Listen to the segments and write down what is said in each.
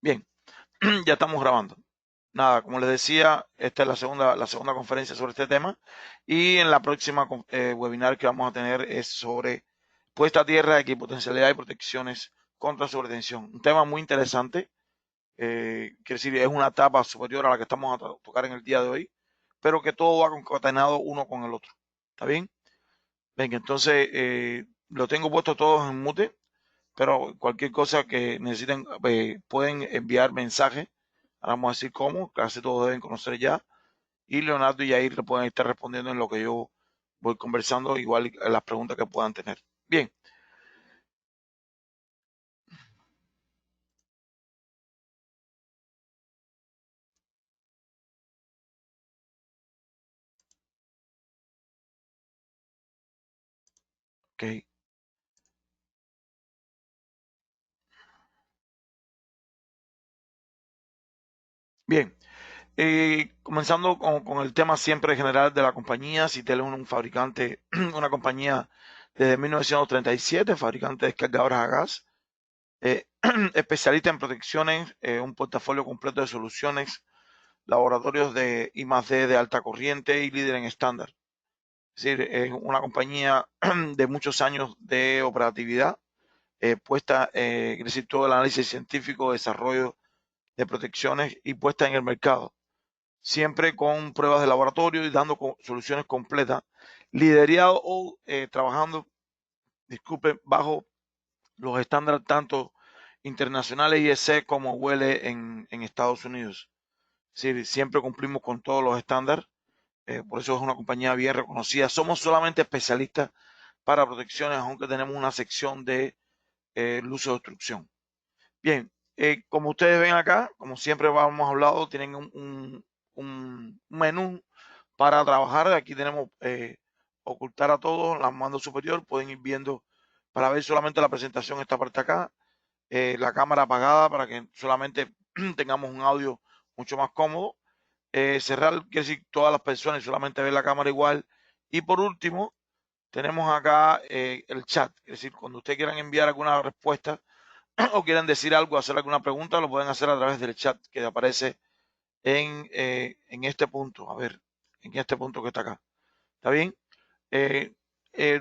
Bien, ya estamos grabando. Nada, como les decía, esta es la segunda conferencia sobre este tema y en la próxima webinar que vamos a tener es sobre puesta a tierra, equipotencialidad y protecciones contra sobretensión. Un tema muy interesante, quiere decir, es una etapa superior a la que estamos a tocar en el día de hoy, pero que todo va concatenado uno con el otro. ¿Está bien? Venga, entonces lo tengo puesto todos en mute, pero cualquier cosa que necesiten pueden enviar mensajes. Ahora vamos a decir cómo, casi todos deben conocer ya. Y Leonardo y Jair le pueden estar respondiendo en lo que yo voy conversando, igual a las preguntas que puedan tener. Bien, ok. Bien, comenzando con el tema siempre general de la compañía. Citel es un fabricante, una compañía desde 1937, fabricante de descargadoras a gas, eh, especialista en protecciones, un portafolio completo de soluciones, laboratorios de I+D de alta corriente y líder en estándar. Es decir, es una compañía de muchos años de operatividad, puesta, es decir, todo el análisis científico, desarrollo de protecciones y puesta en el mercado, siempre con pruebas de laboratorio y dando soluciones completas, liderado o trabajando, disculpe, bajo los estándares tanto internacionales IEC como huele en Estados Unidos. Es decir, siempre cumplimos con todos los estándares, por eso es una compañía bien reconocida. Somos solamente especialistas para protecciones, aunque tenemos una sección de luz de obstrucción. Bien, como ustedes ven acá, como siempre hemos hablado, tienen un menú para trabajar. Aquí tenemos ocultar a todos, la mando superior, pueden ir viendo para ver solamente la presentación, esta parte acá, la cámara apagada para que solamente tengamos un audio mucho más cómodo. Cerrar quiere decir todas las personas y solamente ver la cámara igual. Y por último, tenemos acá el chat, es decir, cuando ustedes quieran enviar alguna respuesta o quieran decir algo, hacer alguna pregunta, lo pueden hacer a través del chat que aparece en este punto. A ver, en este punto que está acá. ¿Está bien? Eh,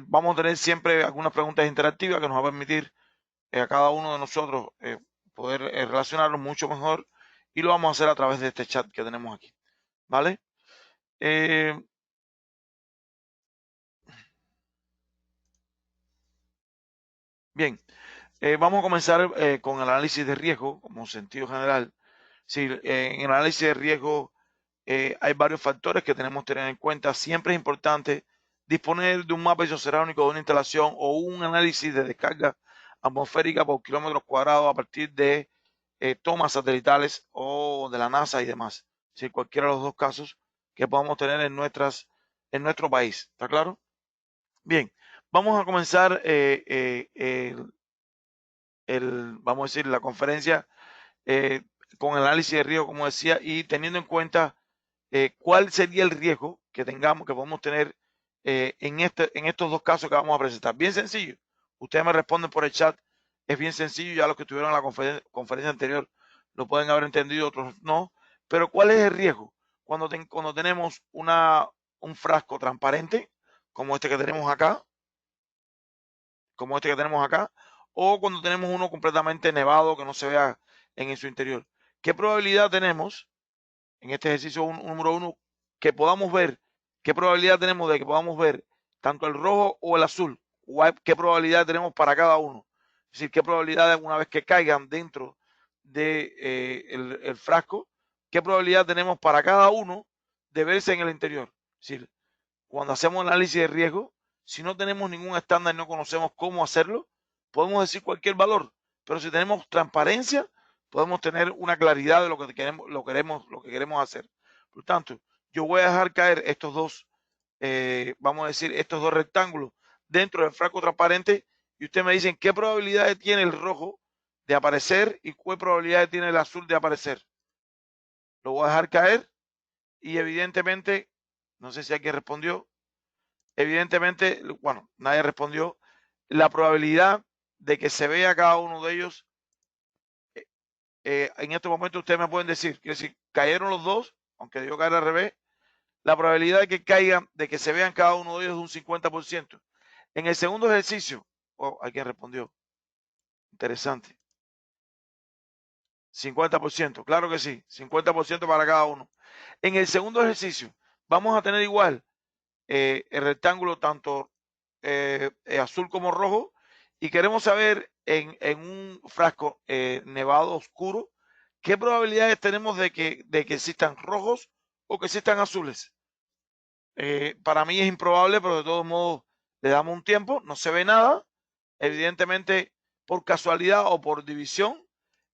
vamos a tener siempre algunas preguntas interactivas que nos va a permitir a cada uno de nosotros poder relacionarnos mucho mejor y lo vamos a hacer a través de este chat que tenemos aquí. ¿Vale? Eh, bien, vamos a comenzar con el análisis de riesgo como sentido general. Sí, en el análisis de riesgo hay varios factores que tenemos que tener en cuenta. Siempre es importante disponer de un mapa isocerámico de una instalación o un análisis de descarga atmosférica por kilómetros cuadrados a partir de tomas satelitales o de la NASA y demás. Si cualquiera de los dos casos que podamos tener en nuestro país. ¿Está claro? Bien, vamos a comenzar vamos a decir, la conferencia eh, con el análisis de riesgo, como decía, y teniendo en cuenta cuál sería el riesgo que tengamos, que podemos tener en estos dos casos que vamos a presentar. Bien sencillo. Ustedes me responden por el chat. Es bien sencillo. Ya los que estuvieron en la conferencia anterior lo pueden haber entendido, otros no. Pero ¿cuál es el riesgo? Cuando tenemos un frasco transparente, como este que tenemos acá, o cuando tenemos uno completamente nevado que no se vea en su interior. ¿Qué probabilidad tenemos en este ejercicio número uno que podamos ver? ¿Qué probabilidad tenemos de que podamos ver tanto el rojo o el azul? ¿Qué probabilidad tenemos para cada uno? Es decir, qué probabilidad una vez que caigan dentro de el frasco, qué probabilidad tenemos para cada uno de verse en el interior. Es decir, cuando hacemos análisis de riesgo, si no tenemos ningún estándar y no conocemos cómo hacerlo, podemos decir cualquier valor, pero si tenemos transparencia, podemos tener una claridad de lo que queremos hacer. Por tanto, yo voy a dejar caer estos dos, vamos a decir, estos dos rectángulos dentro del frasco transparente y ustedes me dicen qué probabilidades tiene el rojo de aparecer y qué probabilidades tiene el azul de aparecer. Lo voy a dejar caer y evidentemente, no sé si alguien respondió, evidentemente, bueno, nadie respondió. La probabilidad de que se vea cada uno de ellos en este momento ustedes me pueden decir que si cayeron los dos, aunque debió caer al revés, la probabilidad de que caigan, de que se vean cada uno de ellos es un 50%. En el segundo ejercicio, alguien respondió, interesante, 50%, claro que sí, 50% para cada uno. En el segundo ejercicio, vamos a tener igual el rectángulo tanto azul como rojo, y queremos saber en un frasco nevado oscuro, ¿qué probabilidades tenemos de que existan rojos o que existan azules? Para mí es improbable, pero de todos modos le damos un tiempo, no se ve nada. Evidentemente, por casualidad o por división,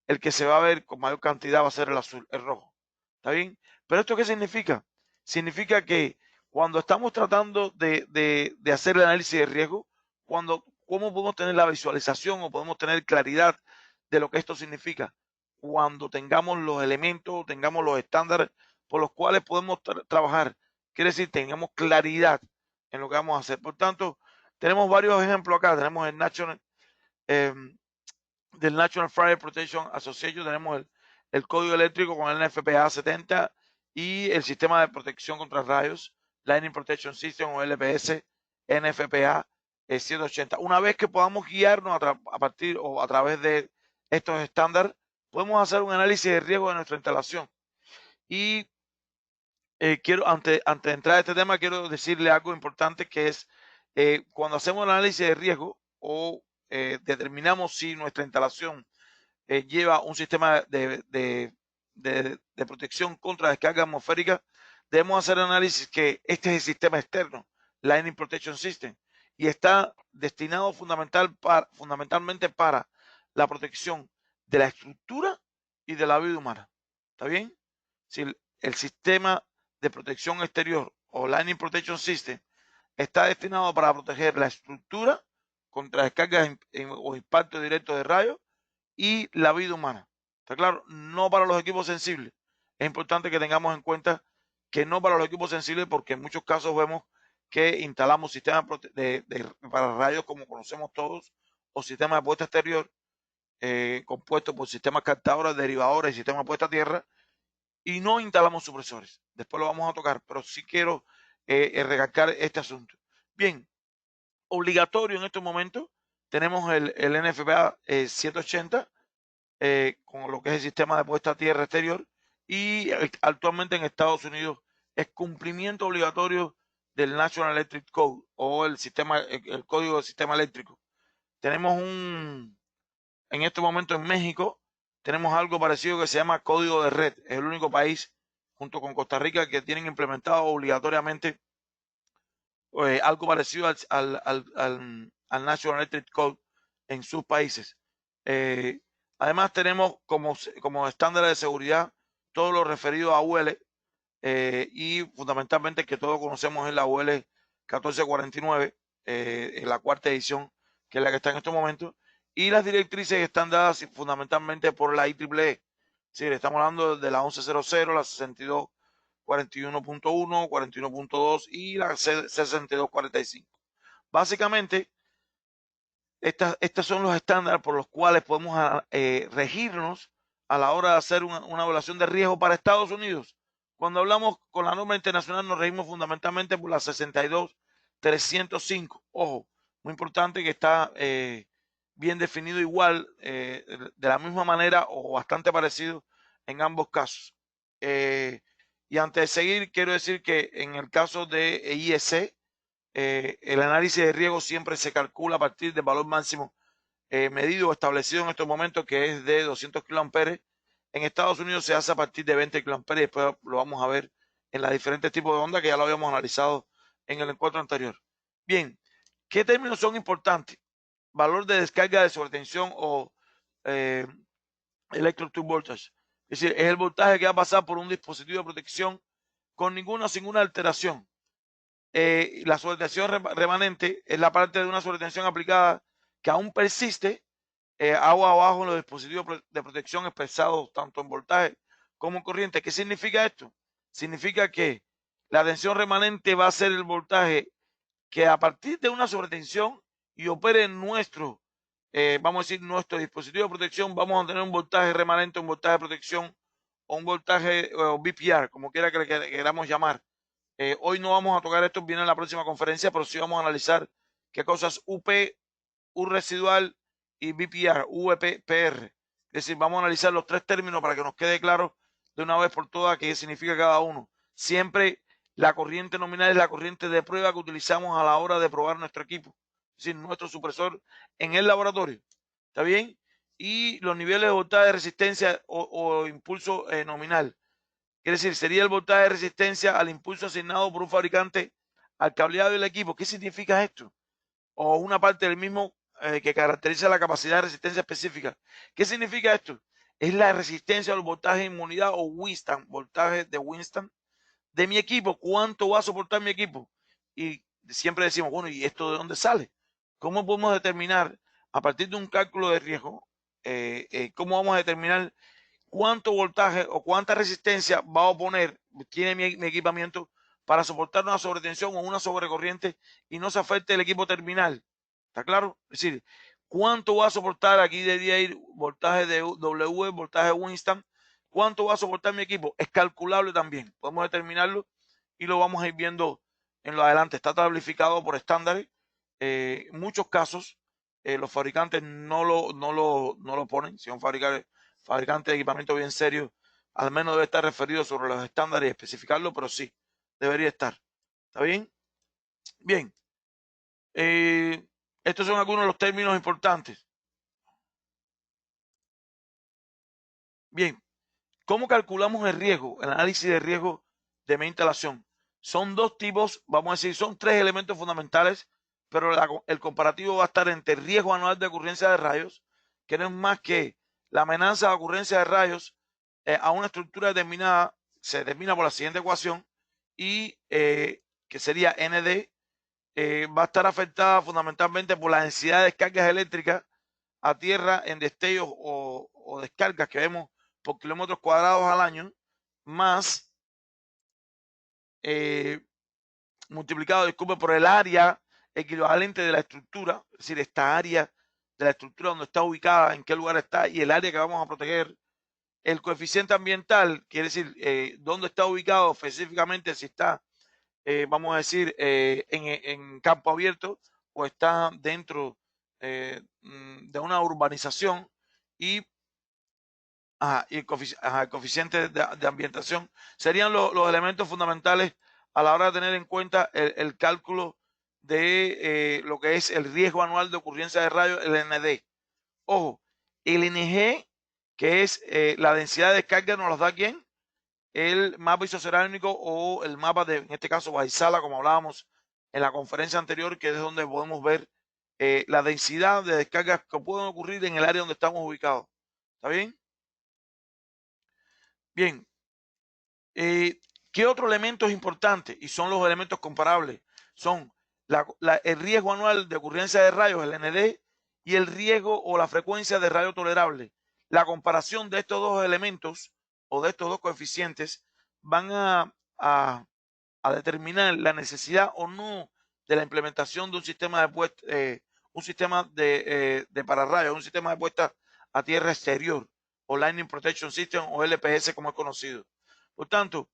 el que se va a ver con mayor cantidad va a ser el azul, el rojo. ¿Está bien? Pero ¿esto qué significa? Significa que cuando estamos tratando de hacer el análisis de riesgo, ¿cómo podemos tener la visualización o podemos tener claridad de lo que esto significa? Cuando tengamos los elementos, tengamos los estándares por los cuales podemos trabajar. Quiere decir, tengamos claridad en lo que vamos a hacer. Por tanto, tenemos varios ejemplos acá. Tenemos el del National Fire Protection Association, tenemos el código eléctrico con el NFPA 70 y el sistema de protección contra rayos, Lightning Protection System o LPS, NFPA 180. Una vez que podamos guiarnos a partir o a través de estos estándares, podemos hacer un análisis de riesgo de nuestra instalación. Y antes de entrar a este tema, quiero decirle algo importante, que es cuando hacemos el análisis de riesgo o determinamos si nuestra instalación lleva un sistema de protección contra descarga atmosférica, debemos hacer el análisis que este es el sistema externo, Lightning Protection System, y está destinado fundamentalmente para la protección de la estructura y de la vida humana. ¿Está bien? Si el sistema de protección exterior o Lightning Protection System está destinado para proteger la estructura contra descargas o impacto directo de rayos y la vida humana. ¿Está claro? No para los equipos sensibles. Es importante que tengamos en cuenta que no para los equipos sensibles, porque en muchos casos vemos que instalamos sistemas para rayos como conocemos todos, o sistemas de puesta exterior compuestos por sistemas captadores, derivadores y sistemas de puesta a tierra, y no instalamos supresores. Después lo vamos a tocar, pero sí quiero recalcar este asunto. Bien, obligatorio en estos momentos tenemos el NFPA 180 con lo que es el sistema de puesta a tierra exterior, y actualmente en Estados Unidos es cumplimiento obligatorio del National Electric Code o el código del sistema eléctrico. Tenemos en este momento en México, tenemos algo parecido que se llama código de red. Es el único país junto con Costa Rica que tienen implementado obligatoriamente algo parecido al National Electric Code en sus países. Además tenemos como estándar de seguridad todo lo referido a UL, y fundamentalmente que todos conocemos es la UL 1449, en la cuarta edición, que es la que está en estos momentos, y las directrices están dadas fundamentalmente por la IEEE. Sí, estamos hablando de la 1100, la 6241.1, 41.2 y la 6245. Básicamente, estos son los estándares por los cuales podemos regirnos a la hora de hacer una evaluación de riesgo para Estados Unidos. Cuando hablamos con la norma internacional, nos regimos fundamentalmente por la 62305. Ojo, muy importante que está bien definido igual, de la misma manera o bastante parecido en ambos casos. Y antes de seguir, quiero decir que en el caso de IEC, el análisis de riesgo siempre se calcula a partir del valor máximo medido o establecido en estos momentos, que es de 200 kiloamperes. En Estados Unidos se hace a partir de 20 kiloamperes, y después lo vamos a ver en los diferentes tipos de ondas que ya lo habíamos analizado en el encuentro anterior. Bien, ¿qué términos son importantes? Valor de descarga de sobretensión o electric to voltage. Es decir, es el voltaje que va a pasar por un dispositivo de protección con sin una alteración. La sobretensión remanente es la parte de una sobretensión aplicada que aún persiste agua abajo en los dispositivos de protección expresados tanto en voltaje como en corriente. ¿Qué significa esto? Significa que la tensión remanente va a ser el voltaje que a partir de una sobretensión y opere en nuestro vamos a decir, nuestro dispositivo de protección, vamos a tener un voltaje remanente, un voltaje de protección o un voltaje o BPR, como quiera que le queramos llamar. Hoy no vamos a tocar esto, viene en la próxima conferencia, pero sí vamos a analizar qué cosas UP, U residual y BPR, UPR. Es decir, vamos a analizar los tres términos para que nos quede claro de una vez por todas qué significa cada uno. Siempre la corriente nominal es la corriente de prueba que utilizamos a la hora de probar nuestro equipo, es decir, nuestro supresor en el laboratorio. ¿Está bien? Y los niveles de voltaje de resistencia o impulso nominal. Quiere decir, sería el voltaje de resistencia al impulso asignado por un fabricante al cableado del equipo. ¿Qué significa esto? O una parte del mismo que caracteriza la capacidad de resistencia específica. ¿Qué significa esto? Es la resistencia al voltaje de inmunidad o Winston, voltaje de Winston de mi equipo. ¿Cuánto va a soportar mi equipo? Y siempre decimos, bueno, ¿y esto de dónde sale? ¿Cómo podemos determinar a partir de un cálculo de riesgo? ¿Cómo vamos a determinar cuánto voltaje o cuánta resistencia va a oponer, tiene mi equipamiento para soportar una sobretensión o una sobrecorriente y no se afecte el equipo terminal? ¿Está claro? Es decir, cuánto va a soportar, aquí debería ir voltaje de W, voltaje de Winston, cuánto va a soportar mi equipo. Es calculable también, podemos determinarlo y lo vamos a ir viendo en lo adelante. Está tablificado por estándares. En muchos casos los fabricantes no lo ponen. Si un fabricante de equipamiento bien serio, al menos debe estar referido sobre los estándares y especificarlo, pero sí, debería estar. ¿Está bien? Bien. Estos son algunos de los términos importantes. Bien. ¿Cómo calculamos el riesgo? El análisis de riesgo de mi instalación. Son dos tipos, vamos a decir, son tres elementos fundamentales, pero el comparativo va a estar entre el riesgo anual de ocurrencia de rayos, que no es más que la amenaza de ocurrencia de rayos a una estructura determinada, se determina por la siguiente ecuación, y que sería ND, va a estar afectada fundamentalmente por la densidad de descargas eléctricas a tierra en destellos o descargas que vemos por kilómetros cuadrados al año, más multiplicado, disculpe, por el área equivalente de la estructura, es decir, esta área de la estructura donde está ubicada, en qué lugar está y el área que vamos a proteger. El coeficiente ambiental, quiere decir, dónde está ubicado específicamente, si está, vamos a decir, en campo abierto o está dentro de una urbanización, y y el coeficiente de ambientación serían los elementos fundamentales a la hora de tener en cuenta el cálculo de lo que es el riesgo anual de ocurrencia de rayos, el ND. Ojo, el NG, que es la densidad de descarga, nos lo da quién, el mapa isocerámico o el mapa de, en este caso, Baisala, como hablábamos en la conferencia anterior, que es donde podemos ver la densidad de descargas que pueden ocurrir en el área donde estamos ubicados. ¿Está bien? Bien, ¿qué otro elemento es importante? Y son los elementos comparables. Son el riesgo anual de ocurrencia de rayos, el ND, y el riesgo o la frecuencia de rayo tolerable. La comparación de estos dos elementos o de estos dos coeficientes van a determinar la necesidad o no de la implementación de un sistema de pararrayos, un sistema de puesta a tierra exterior, o Lightning Protection System, o LPS como es conocido. Por tanto,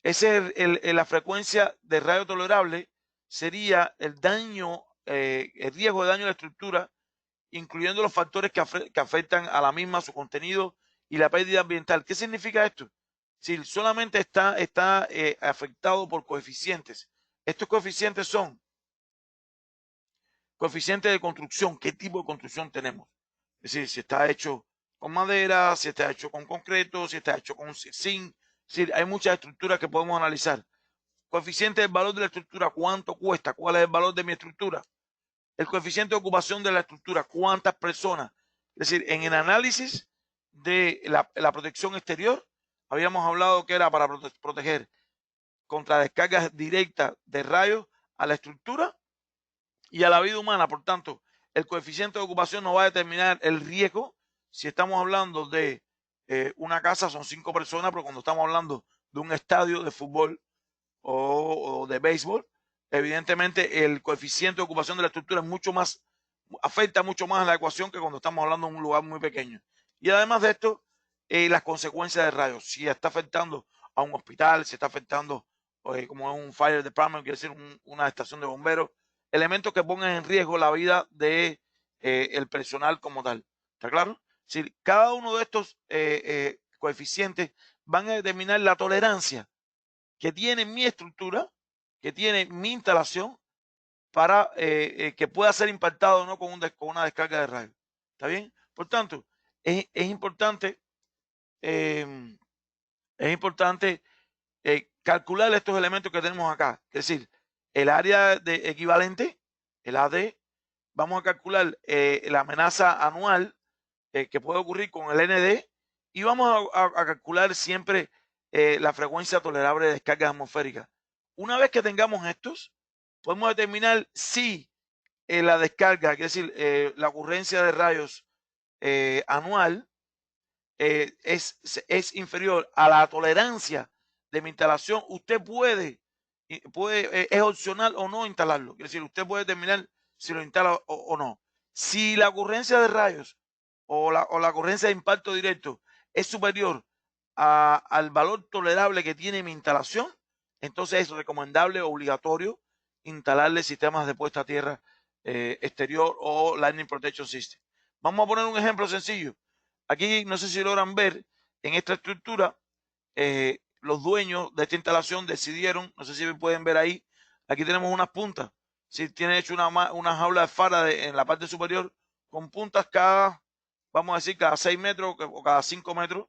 la frecuencia de radio tolerable sería el daño, el riesgo de daño a la estructura, incluyendo los factores que afectan a la misma, su contenido y la pérdida ambiental. ¿Qué significa esto? Si solamente está afectado por coeficientes. Estos coeficientes son coeficientes de construcción. ¿Qué tipo de construcción tenemos? Es decir, si está hecho con madera, si está hecho con concreto, si está hecho con zinc. Es decir, hay muchas estructuras que podemos analizar. Coeficiente del valor de la estructura, ¿cuánto cuesta? ¿Cuál es el valor de mi estructura? El coeficiente de ocupación de la estructura, ¿cuántas personas? Es decir, en el análisis de la protección exterior, habíamos hablado que era para proteger contra descargas directas de rayos a la estructura y a la vida humana. Por tanto, el coeficiente de ocupación nos va a determinar el riesgo. Si estamos hablando de una casa, son 5 personas, pero cuando estamos hablando de un estadio de fútbol o de béisbol, evidentemente el coeficiente de ocupación de la estructura es mucho más afecta mucho más a la ecuación que cuando estamos hablando de un lugar muy pequeño. Y además de esto, las consecuencias de rayos, si está afectando a un hospital, si está afectando como es un fire department, quiere decir una estación de bomberos, elementos que pongan en riesgo la vida de el personal como tal. ¿Está claro? Si cada uno de estos coeficientes van a determinar la tolerancia que tiene mi estructura, que tiene mi instalación, para que pueda ser impactado o no con una descarga de rayos. ¿Está bien? Por tanto, es importante, eh, calcular estos elementos que tenemos acá. Es decir, el área de equivalente, el AD, vamos a calcular la amenaza anual que puede ocurrir con el ND y vamos a calcular siempre la frecuencia tolerable de descargas atmosféricas. Una vez que tengamos estos, podemos determinar si la descarga, es decir, la ocurrencia de rayos anual es inferior a la tolerancia de mi instalación. Usted puede es opcional o no instalarlo. Es decir, usted puede determinar si lo instala o no. Si la ocurrencia de rayos o la ocurrencia de impacto directo es superior al valor tolerable que tiene mi instalación, entonces es recomendable, obligatorio, instalarle sistemas de puesta a tierra exterior o Lightning Protection System. Vamos a poner un ejemplo sencillo. Aquí no sé si logran ver en esta estructura, los dueños de esta instalación decidieron, no sé si pueden ver ahí, aquí tenemos unas puntas. Si tiene hecho una jaula de Faraday en la parte superior con puntas cada, vamos a decir, cada 6 metros o cada 5 metros.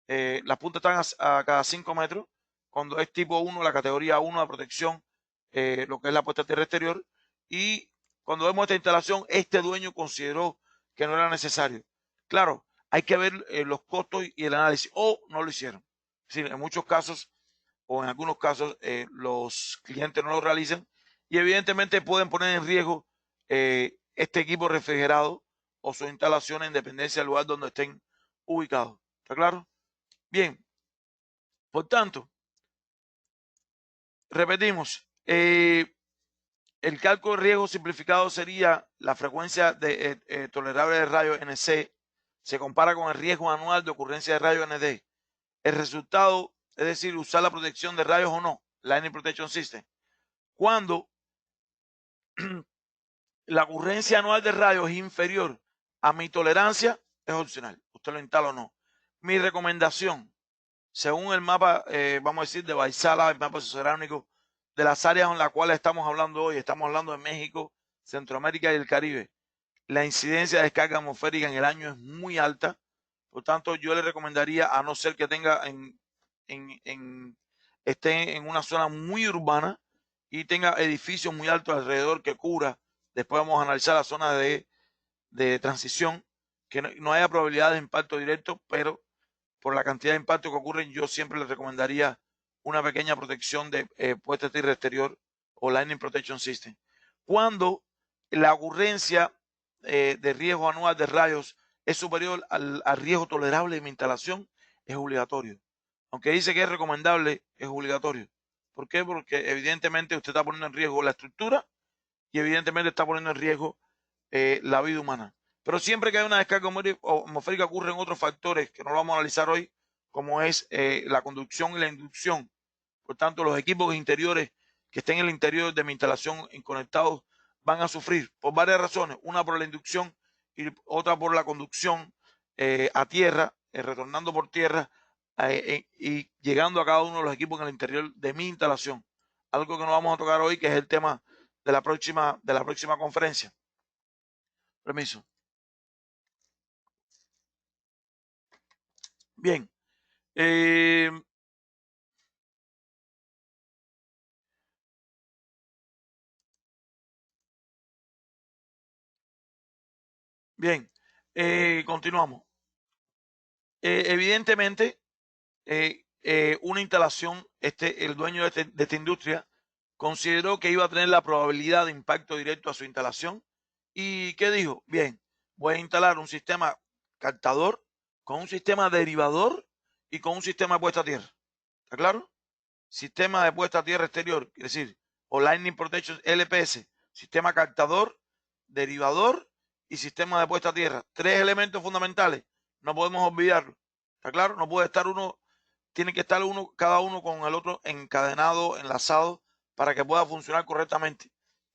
Las puntas están a cada 5 metros. Cuando es tipo 1, la categoría 1 de protección, lo que es la puesta a tierra exterior. Y cuando vemos esta instalación, este dueño consideró que no era necesario. Claro, hay que ver los costos y el análisis, o no lo hicieron. Es decir, en muchos casos, o en algunos casos, los clientes no lo realizan y evidentemente pueden poner en riesgo este equipo refrigerado o su instalación en dependencia del lugar donde estén ubicados. ¿Está claro? Bien, por tanto, repetimos, el cálculo de riesgo simplificado sería la frecuencia tolerable de rayos NC se compara con el riesgo anual de ocurrencia de rayos ND. El resultado, es decir, usar la protección de rayos o no, Lightning Protection System. Cuando la ocurrencia anual de rayos es inferior a mi tolerancia, es opcional. Usted lo instala o no. Mi recomendación, según el mapa, vamos a decir, de Baisala, el mapa socioeconómico de las áreas en las cuales estamos hablando hoy, estamos hablando de México, Centroamérica y el Caribe, la incidencia de descarga atmosférica en el año es muy alta. Por tanto, yo le recomendaría, a no ser que tenga esté en una zona muy urbana y tenga edificios muy altos alrededor que cubra. Después vamos a analizar la zona de transición, que no haya probabilidad de impacto directo, pero por la cantidad de impactos que ocurren, yo siempre les recomendaría una pequeña protección de puesta de tierra exterior o Lightning Protection System. Cuando la ocurrencia de riesgo anual de rayos es superior al riesgo tolerable de mi instalación, es obligatorio. Aunque dice que es recomendable, es obligatorio. ¿Por qué? Porque evidentemente usted está poniendo en riesgo la estructura y evidentemente está poniendo en riesgo la vida humana. Pero siempre que hay una descarga atmosférica ocurren otros factores que no lo vamos a analizar hoy, como es la conducción y la inducción. Por tanto, los equipos interiores que estén en el interior de mi instalación conectados van a sufrir por varias razones. Una por la inducción y otra por la conducción a tierra, retornando por tierra y llegando a cada uno de los equipos en el interior de mi instalación. Algo que no vamos a tocar hoy, que es el tema de la próxima conferencia. Permiso. Bien. Bien. Continuamos. Evidentemente, una instalación, el dueño de esta industria consideró que iba a tener la probabilidad de impacto directo a su instalación. ¿Y qué dijo? Bien, voy a instalar un sistema captador con un sistema derivador y con un sistema de puesta a tierra. ¿Está claro? Sistema de puesta a tierra exterior, es decir, o Lightning Protection LPS, sistema captador, derivador y sistema de puesta a tierra. 3 elementos fundamentales, no podemos olvidarlo. ¿Está claro? No puede estar uno, tiene que estar cada uno con el otro encadenado, enlazado, para que pueda funcionar correctamente.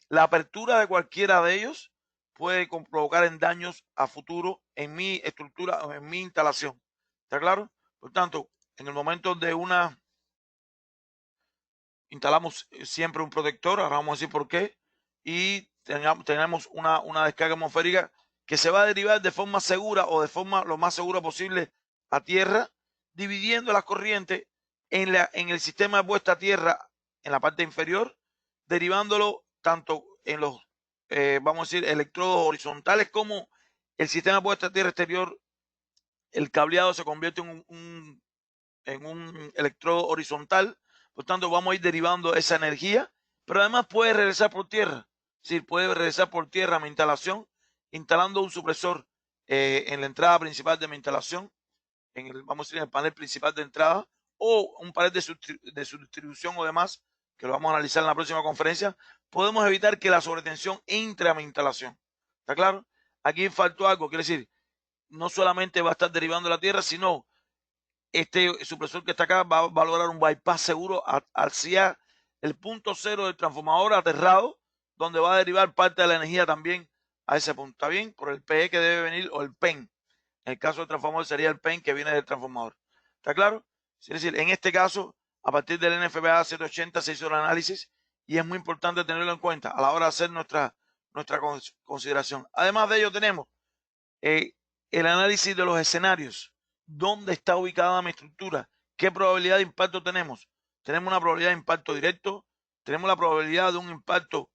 La apertura de cualquiera de ellos puede provocar en daños a futuro en mi estructura o en mi instalación. ¿Está claro? Por tanto, en el momento de instalamos siempre un protector, ahora vamos a decir por qué, y tenemos una descarga atmosférica que se va a derivar de forma segura o de forma lo más segura posible a tierra, dividiendo las corrientes en el sistema de puesta a tierra en la parte inferior, derivándolo tanto en los, vamos a decir, electrodos horizontales como el sistema de puesta a tierra exterior. El cableado se convierte en un electrodo horizontal, por tanto vamos a ir derivando esa energía, pero además puede regresar por tierra, es decir, puede regresar por tierra a mi instalación, instalando un supresor en la entrada principal de mi instalación, vamos a decir, en el panel principal de entrada, o un panel de su distribución o demás, que lo vamos a analizar en la próxima conferencia. Podemos evitar que la sobretensión entre a mi instalación. ¿Está claro? Aquí faltó algo, quiere decir, no solamente va a estar derivando la tierra, sino este supresor que está acá va a lograr un bypass seguro hacia el punto cero del transformador aterrado, donde va a derivar parte de la energía también a ese punto. ¿Está bien? Por el PE que debe venir o el PEN. En el caso del transformador sería el PEN que viene del transformador. ¿Está claro? Es decir, en este caso, a partir del NFPA 780 se hizo el análisis y es muy importante tenerlo en cuenta a la hora de hacer nuestra consideración. Además de ello tenemos el análisis de los escenarios. ¿Dónde está ubicada mi estructura? ¿Qué probabilidad de impacto tenemos? Tenemos una probabilidad de impacto directo, tenemos la probabilidad de un impacto,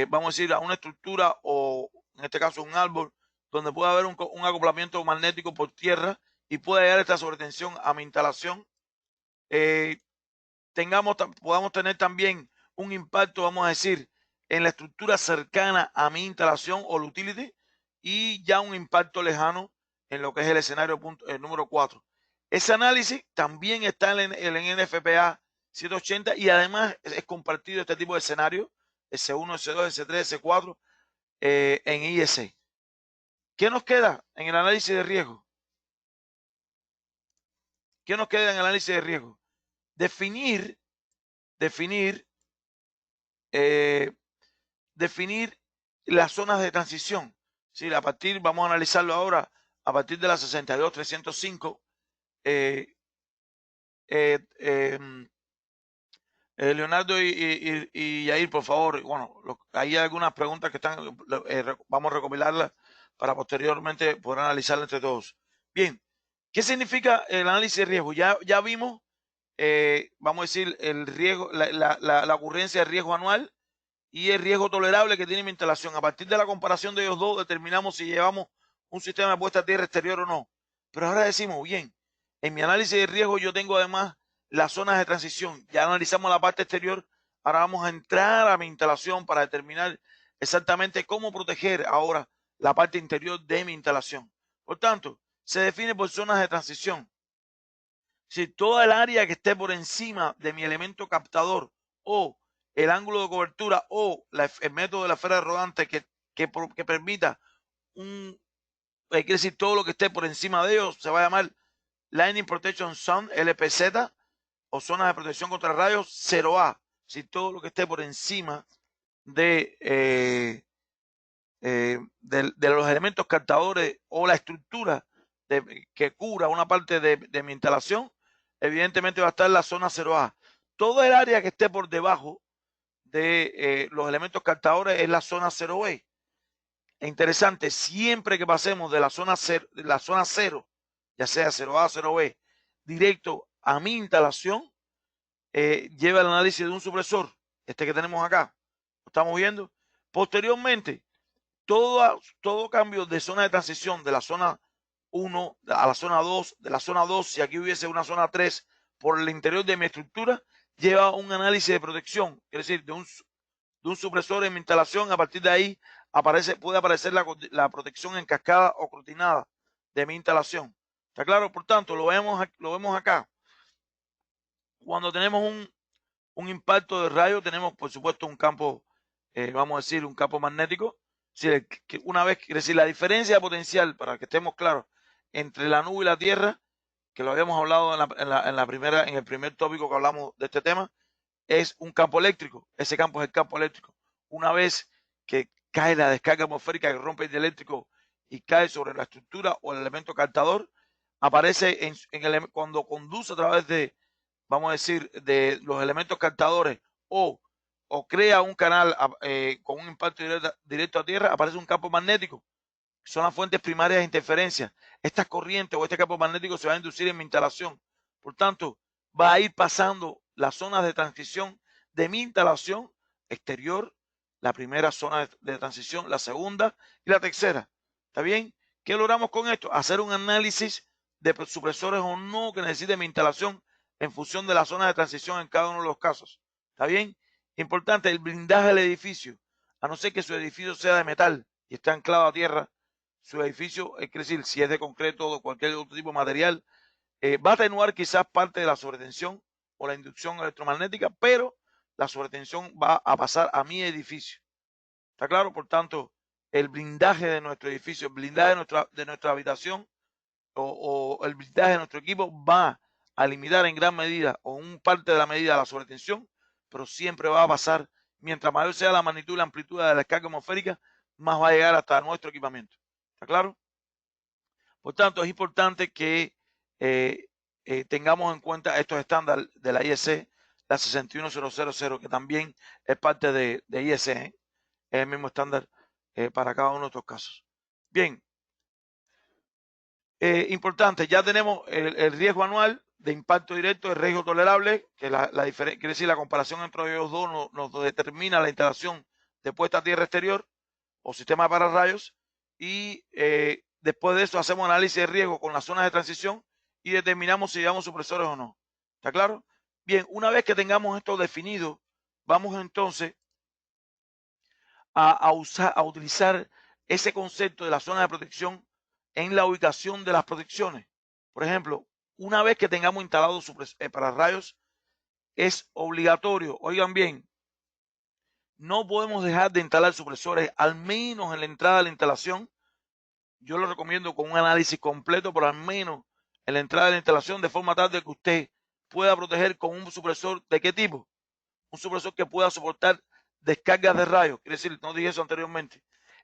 vamos a decir, a una estructura o en este caso un árbol, donde puede haber un acoplamiento magnético por tierra y puede llegar esta sobretensión a mi instalación. Podamos tener también un impacto, vamos a decir, en la estructura cercana a mi instalación o la utility, y ya un impacto lejano en lo que es el escenario número 4. Ese análisis también está en el NFPA 780 y además es compartido este tipo de escenario, S1, S2, S3, S4, en IEC. ¿Qué nos queda en el análisis de riesgo? ¿Qué nos queda en el análisis de riesgo? Definir las zonas de transición. ¿Sí? Vamos a analizarlo ahora a partir de la 62.305. Leonardo y Yair, por favor, bueno, hay algunas preguntas que están, vamos a recopilarlas para posteriormente poder analizarlas entre todos. Bien, ¿qué significa el análisis de riesgo? Ya vimos, vamos a decir, el riesgo, la ocurrencia de riesgo anual y el riesgo tolerable que tiene mi instalación. A partir de la comparación de ellos dos, determinamos si llevamos un sistema de puesta a tierra exterior o no. Pero ahora decimos, bien, en mi análisis de riesgo yo tengo además las zonas de transición. Ya analizamos la parte exterior, ahora vamos a entrar a mi instalación para determinar exactamente cómo proteger ahora la parte interior de mi instalación. Por tanto, se define por zonas de transición. Si toda el área que esté por encima de mi elemento captador o el ángulo de cobertura o el método de la esfera rodante que permita quiere decir todo lo que esté por encima de ellos, se va a llamar Lightning Protection Zone, LPZ, o zona de protección contra rayos 0A. Si todo lo que esté por encima de los elementos captadores o la estructura que cubra una parte de mi instalación, evidentemente va a estar en la zona 0A. Todo el área que esté por debajo de los elementos captadores es la zona 0B. Es interesante, siempre que pasemos de la zona 0, ya sea 0A o 0B, directo a mi instalación, lleva el análisis de un supresor, este que tenemos acá. ¿Lo estamos viendo? Posteriormente, todo cambio de zona de transición de la zona 1 a la zona 2, de la zona 2, si aquí hubiese una zona 3 por el interior de mi estructura, lleva un análisis de protección, es decir, de un supresor en mi instalación. A partir de ahí puede aparecer la protección en cascada o cortinada de mi instalación. ¿Está claro? Por tanto, lo vemos acá. Cuando tenemos un impacto de rayo, tenemos por supuesto un campo, vamos a decir, un campo magnético, Es decir, que una vez, es decir, la diferencia potencial, para que estemos claros, entre la nube y la tierra, que lo habíamos hablado en el primer tópico que hablamos de este tema, es un campo eléctrico. Ese campo es el campo eléctrico. Una vez que cae la descarga atmosférica que rompe el eléctrico y cae sobre la estructura o el elemento captador, aparece cuando conduce a través de, vamos a decir, de los elementos captadores o crea un canal con un impacto directo a tierra, aparece un campo magnético. Son las fuentes primarias de interferencia. Estas corrientes o este campo magnético se va a inducir en mi instalación. Por tanto, va a ir pasando las zonas de transición de mi instalación exterior, la primera zona de transición, la segunda y la tercera. ¿Está bien? ¿Qué logramos con esto? Hacer un análisis de supresores o no que necesite mi instalación en función de la zona de transición en cada uno de los casos. ¿Está bien? Importante, el blindaje del edificio. A no ser que su edificio sea de metal y esté anclado a tierra, su edificio, es decir, si es de concreto o de cualquier otro tipo de material, va a atenuar quizás parte de la sobretensión o la inducción electromagnética, pero la sobretensión va a pasar a mi edificio. ¿Está claro? Por tanto, el blindaje de nuestro edificio, el blindaje de nuestra habitación o el blindaje de nuestro equipo va a limitar en gran medida o un parte de la medida la sobretensión, pero siempre va a pasar, mientras mayor sea la magnitud y la amplitud de la descarga atmosférica, más va a llegar hasta nuestro equipamiento. ¿Está claro? Por tanto, es importante que tengamos en cuenta estos estándares de la IEC, la 61000, que también es parte de IEC, es el mismo estándar para cada uno de estos casos. Bien, importante, ya tenemos el riesgo anual de impacto directo, el riesgo tolerable, que quiere decir la comparación entre ellos dos nos determina la instalación de puesta a tierra exterior o sistema de pararrayos, y después de eso hacemos análisis de riesgo con las zonas de transición y determinamos si llevamos supresores o no. ¿Está claro? Bien, una vez que tengamos esto definido, vamos entonces a utilizar ese concepto de la zona de protección en la ubicación de las protecciones. Por ejemplo, una vez que tengamos instalados pararrayos, es obligatorio, oigan bien, no podemos dejar de instalar supresores, al menos en la entrada de la instalación. Yo lo recomiendo con un análisis completo, pero al menos en la entrada de la instalación, de forma tal de que usted pueda proteger con un supresor de qué tipo. Un supresor que pueda soportar descargas de rayos. Quiere decir, no dije eso anteriormente.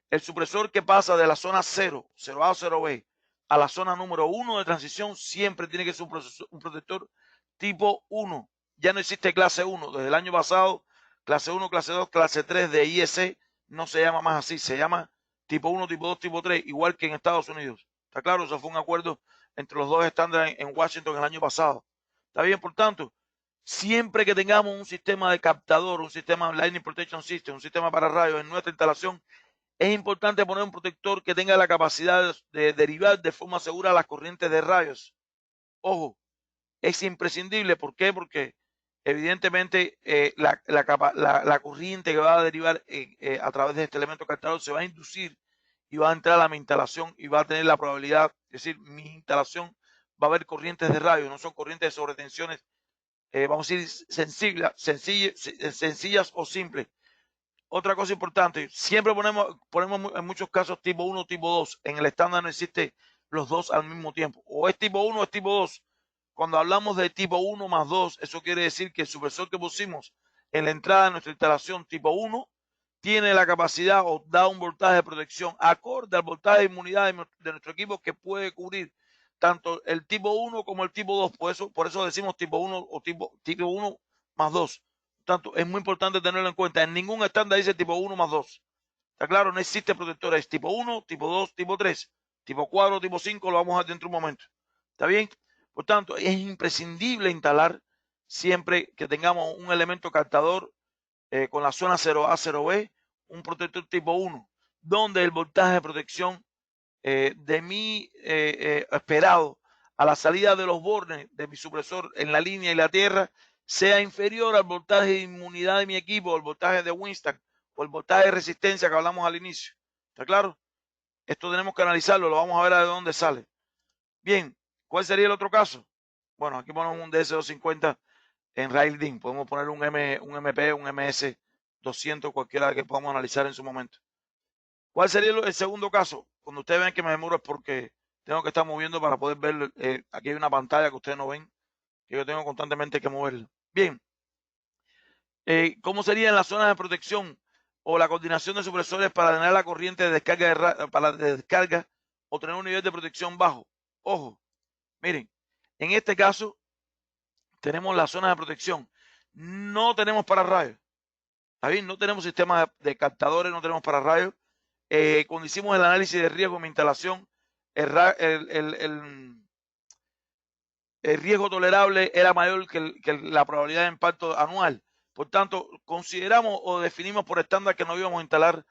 El supresor que pasa de la zona 0, 0A o 0B, a la zona número 1 de transición, siempre tiene que ser un protector tipo 1. Ya no existe clase 1. Desde el año pasado, clase 1, clase 2, clase 3 de IEC no se llama más así. Se llama tipo 1, tipo 2, tipo 3, igual que en Estados Unidos. ¿Está claro? Eso fue un acuerdo entre los dos estándares en Washington el año pasado. ¿Está bien? Por tanto, siempre que tengamos un sistema de captador, un sistema Lightning Protection System, un sistema para rayos en nuestra instalación, es importante poner un protector que tenga la capacidad de derivar de forma segura las corrientes de rayos. Ojo, es imprescindible. ¿Por qué? Porque evidentemente la corriente que va a derivar a través de este elemento captador se va a inducir y va a entrar a mi instalación y va a tener la probabilidad, es decir, mi instalación va a haber corrientes de rayos, no son corrientes de sobretensiones, vamos a decir, sencillas o simples. Otra cosa importante, siempre ponemos en muchos casos tipo 1 o tipo 2. En el estándar no existe los dos al mismo tiempo. O es tipo 1 o es tipo 2. Cuando hablamos de tipo 1 más 2, eso quiere decir que el supresor que pusimos en la entrada de nuestra instalación tipo 1 tiene la capacidad o da un voltaje de protección acorde al voltaje de inmunidad de nuestro equipo, que puede cubrir tanto el tipo 1 como el tipo 2. Por eso decimos tipo 1 o tipo 1 más 2. Tanto, es muy importante tenerlo en cuenta. En ningún estándar dice tipo 1 más 2. ¿Está claro? No existe protectores tipo 1, tipo 2, tipo 3. Tipo 4, tipo 5 lo vamos a ver dentro de un momento. ¿Está bien? Por tanto, es imprescindible instalar siempre que tengamos un elemento captador con la zona 0A, 0B, un protector tipo 1, donde el voltaje de protección de mi esperado a la salida de los bornes de mi supresor en la línea y la tierra sea inferior al voltaje de inmunidad de mi equipo, el voltaje de Winston o el voltaje de resistencia que hablamos al inicio. ¿Está claro? Esto tenemos que analizarlo, lo vamos a ver de dónde sale. Bien, ¿cuál sería el otro caso? Bueno, aquí ponemos un DS250 en Rail-DIN. Podemos poner un MP, un MS 200, cualquiera que podamos analizar en su momento. ¿Cuál sería el segundo caso? Cuando ustedes ven que me demoro es porque tengo que estar moviendo para poder ver. Aquí hay una pantalla que ustedes no ven, que yo tengo constantemente que moverla. Bien, ¿cómo sería en las zonas de protección o la coordinación de supresores para tener la corriente de descarga, para de descarga o tener un nivel de protección bajo? Ojo, miren, en este caso tenemos las zonas de protección. No tenemos pararrayos. ¿Está bien? No tenemos sistemas de captadores, no tenemos pararrayos. Cuando hicimos el análisis de riesgo de mi instalación, el riesgo tolerable era mayor que la probabilidad de impacto anual. Por tanto, consideramos o definimos por estándar que no íbamos a instalar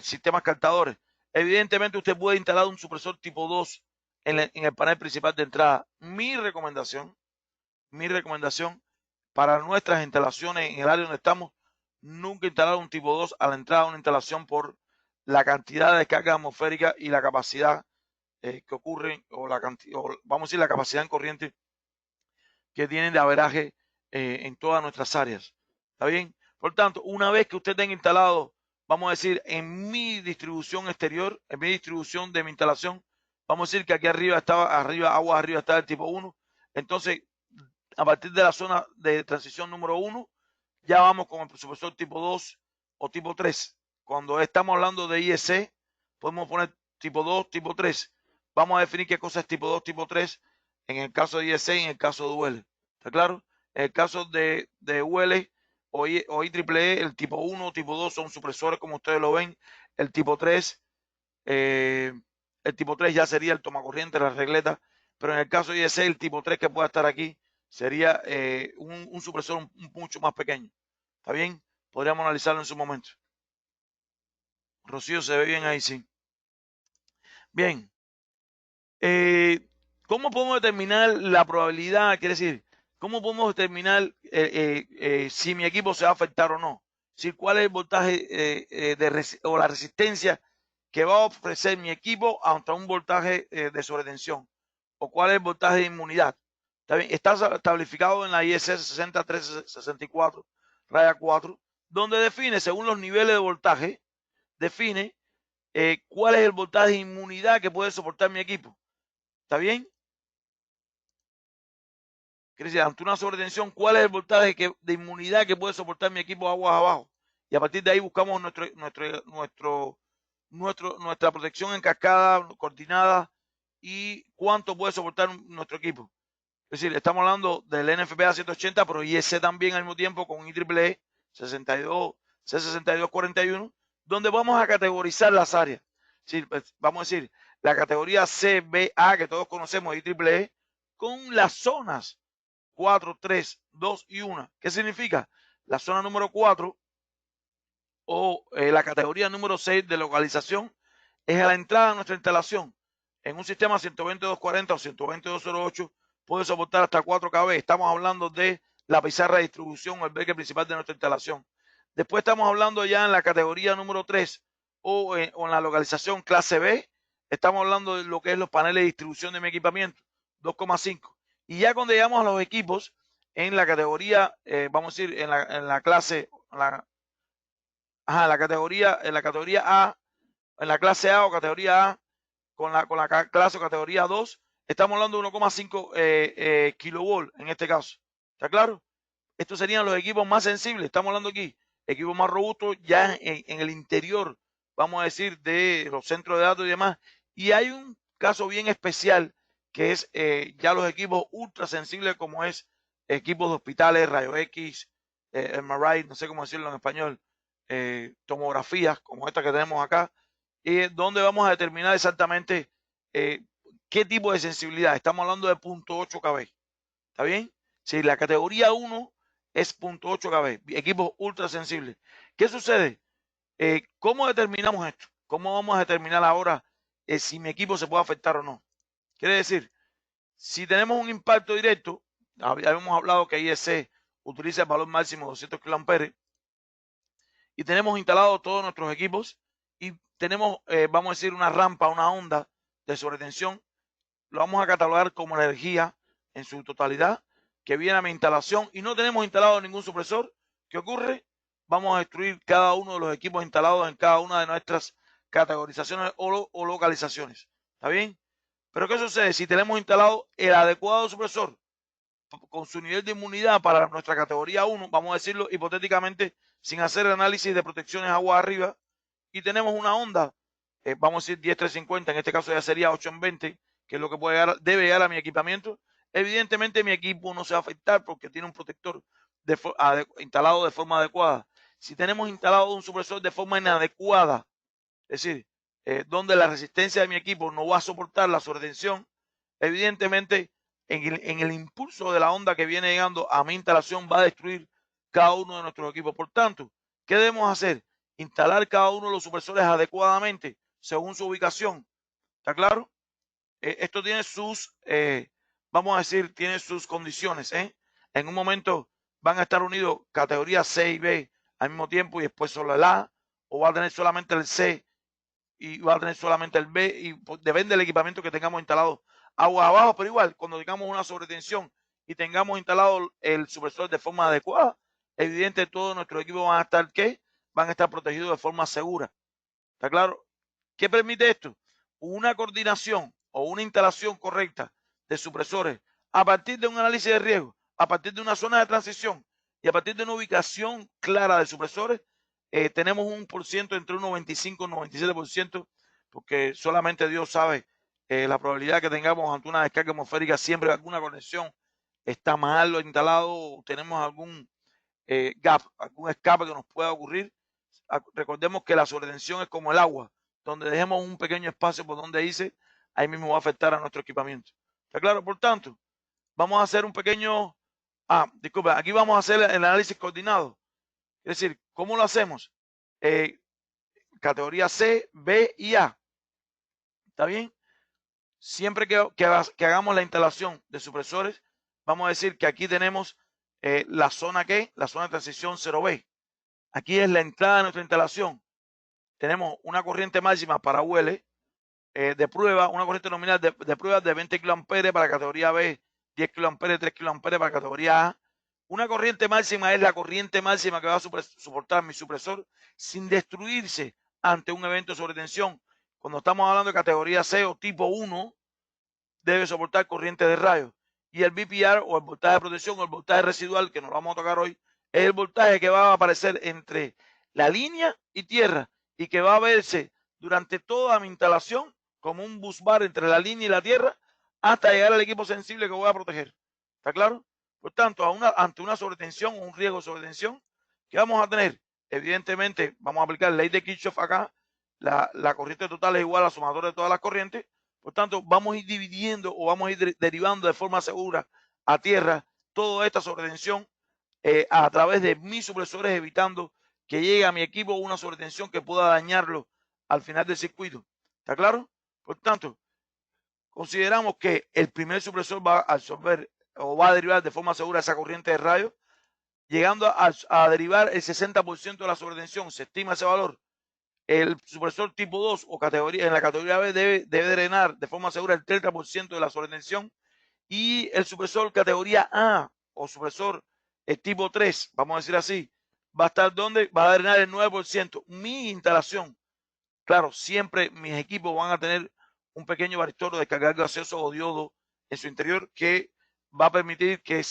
sistemas captadores. Evidentemente, usted puede instalar un supresor tipo 2 en el panel principal de entrada. Mi recomendación para nuestras instalaciones en el área donde estamos, nunca instalar un tipo 2 a la entrada de una instalación por la cantidad de descarga atmosférica y la capacidad que ocurren, o vamos a decir la capacidad en corriente que tienen de averaje en todas nuestras áreas. ¿Está bien? Por tanto, una vez que usted tenga instalado, vamos a decir, en mi distribución exterior, en mi distribución de mi instalación, vamos a decir que aquí arriba estaba, aguas arriba está el tipo 1. Entonces, a partir de la zona de transición número 1, ya vamos con el supresor tipo 2 o tipo 3. Cuando estamos hablando de IEC, podemos poner tipo 2, tipo 3. Vamos a definir qué cosa es tipo 2, tipo 3 en el caso de IEC y en el caso de UL. ¿Está claro? En el caso de UL o IEEE, el tipo 1, tipo 2 son supresores como ustedes lo ven. El tipo 3, el tipo 3 ya sería el tomacorriente, la regleta. Pero en el caso de IEC, el tipo 3 que pueda estar aquí sería un supresor mucho más pequeño. ¿Está bien? Podríamos analizarlo en su momento. Rocío, se ve bien ahí, sí. Bien. ¿Cómo podemos determinar la probabilidad? Quiere decir, ¿cómo podemos determinar si mi equipo se va a afectar o no? Si cuál es el voltaje o la resistencia que va a ofrecer mi equipo ante un voltaje de sobretensión. O cuál es el voltaje de inmunidad. Está establecido en la IEC 60364, raya 4, donde define, según los niveles de voltaje, define cuál es el voltaje de inmunidad que puede soportar mi equipo. ¿Está bien? Quiere decir, ante una sobretensión, ¿cuál es el voltaje de inmunidad que puede soportar mi equipo aguas abajo? Y a partir de ahí buscamos nuestra protección en cascada, coordinada, y cuánto puede soportar nuestro equipo. Es decir, estamos hablando del NFPA 180, pero IEC también al mismo tiempo con IEEE 62, C6241, donde vamos a categorizar las áreas. Es decir, pues, vamos a decir, la categoría CBA que todos conocemos, IEEE, con las zonas 4, 3, 2 y 1. ¿Qué significa? La zona número 4 o la categoría número 6 de localización es a la entrada de nuestra instalación. En un sistema 122.40 o 122.08 puede soportar hasta 4 kV. Estamos hablando de la pizarra de distribución o el breaker principal de nuestra instalación. Después estamos hablando ya en la categoría número 3 o en la localización clase B. Estamos hablando de lo que es los paneles de distribución de mi equipamiento, 2,5. Y ya cuando llegamos a los equipos, en la categoría, vamos a decir, en la clase, la categoría, en la categoría A, en la clase A o categoría A, con la clase o categoría 2, estamos hablando de 1,5 kilovolt en este caso. ¿Está claro? Estos serían los equipos más sensibles. Estamos hablando aquí, equipos más robustos ya en el interior, vamos a decir, de los centros de datos y demás. Y hay un caso bien especial que es ya los equipos ultra sensibles, como es equipos de hospitales, rayos X, MRI, no sé cómo decirlo en español, tomografías como esta que tenemos acá, donde vamos a determinar exactamente qué tipo de sensibilidad. Estamos hablando de 0.8 kV. ¿Está bien? Si la categoría 1 es 0.8 kV, equipos ultra sensibles. ¿Qué sucede? ¿Cómo determinamos esto? ¿Cómo vamos a determinar ahora si mi equipo se puede afectar o no? Quiere decir, si tenemos un impacto directo, habíamos hablado que IEC utiliza el valor máximo de 200 kA y tenemos instalados todos nuestros equipos y tenemos, vamos a decir, una rampa, una onda de sobretensión, lo vamos a catalogar como energía en su totalidad que viene a mi instalación y no tenemos instalado ningún supresor. ¿Qué ocurre? vamos a destruir cada uno de los equipos instalados en cada una de nuestras categorizaciones o localizaciones. ¿Está bien? Pero ¿qué sucede? Si tenemos instalado el adecuado supresor con su nivel de inmunidad para nuestra categoría 1, vamos a decirlo hipotéticamente, sin hacer el análisis de protecciones agua arriba, y tenemos una onda, vamos a decir 10-350, en este caso ya sería 8 en 20, que es lo que debe llegar a mi equipamiento. Evidentemente mi equipo no se va a afectar porque tiene un protector instalado de forma adecuada. Si tenemos instalado un supresor de forma inadecuada, es decir, donde la resistencia de mi equipo no va a soportar la sobretensión, evidentemente en el impulso de la onda que viene llegando a mi instalación va a destruir cada uno de nuestros equipos. Por tanto, ¿qué debemos hacer? Instalar cada uno de los supresores adecuadamente según su ubicación. ¿Está claro? Esto tiene sus, vamos a decir, tiene sus condiciones. En un momento van a estar unidos categoría C y B al mismo tiempo y después solo el A, o va a tener solamente el C y va a tener solamente el B, y pues, depende del equipamiento que tengamos instalado agua abajo, pero igual, cuando tengamos una sobretensión y tengamos instalado el supresor de forma adecuada, evidente todos nuestros equipos van a estar, ¿qué? Van a estar protegidos de forma segura. ¿Está claro? ¿Qué permite esto? Una coordinación o una instalación correcta de supresores a partir de un análisis de riesgo, a partir de una zona de transición y a partir de una ubicación clara de supresores, tenemos un por ciento entre un 95 y un 97%, porque solamente Dios sabe la probabilidad que tengamos ante una descarga atmosférica, siempre alguna conexión está mal instalado, tenemos algún gap, algún escape que nos pueda ocurrir. Recordemos que la sobretensión es como el agua, donde dejemos un pequeño espacio por donde irse, ahí mismo va a afectar a nuestro equipamiento. ¿Está claro? Por tanto, vamos a hacer un pequeño, disculpa, aquí vamos a hacer el análisis coordinado. Es decir, ¿cómo lo hacemos? Categoría C, B y A. ¿Está bien? Siempre que hagamos la instalación de supresores, vamos a decir que aquí tenemos la zona ¿qué? La zona de transición 0B. Aquí es la entrada de nuestra instalación. Tenemos una corriente máxima para UL de prueba, una corriente nominal de prueba de 20 kA para categoría B, 10 kA, 3 kA para categoría A. Una corriente máxima es la corriente máxima que va a soportar mi supresor sin destruirse ante un evento de sobretensión. Cuando estamos hablando de categoría C o tipo 1, debe soportar corriente de rayos. Y el VPR o el voltaje de protección o el voltaje residual, que nos vamos a tocar hoy, es el voltaje que va a aparecer entre la línea y tierra y que va a verse durante toda mi instalación como un bus bar entre la línea y la tierra hasta llegar al equipo sensible que voy a proteger. ¿Está claro? Por tanto, ante una sobretensión o un riesgo de sobretensión, ¿qué vamos a tener? Evidentemente, vamos a aplicar la ley de Kirchhoff acá. La corriente total es igual a la sumatoria de todas las corrientes. Por tanto, vamos a ir dividiendo o vamos a ir derivando de forma segura a tierra toda esta sobretensión a través de mis supresores, evitando que llegue a mi equipo una sobretensión que pueda dañarlo al final del circuito. ¿Está claro? Por tanto, consideramos que el primer supresor va a absorber o va a derivar de forma segura esa corriente de rayos, llegando a derivar el 60% de la sobretensión. Se estima ese valor. El supresor tipo 2 o categoría, en la categoría B debe drenar de forma segura el 30% de la sobretensión, y el supresor categoría A o supresor tipo 3, vamos a decir así, va a estar donde va a drenar el 9%. Mi instalación, claro, siempre mis equipos van a tener un pequeño varistor de cargar gaseoso o diodo en su interior que va a permitir que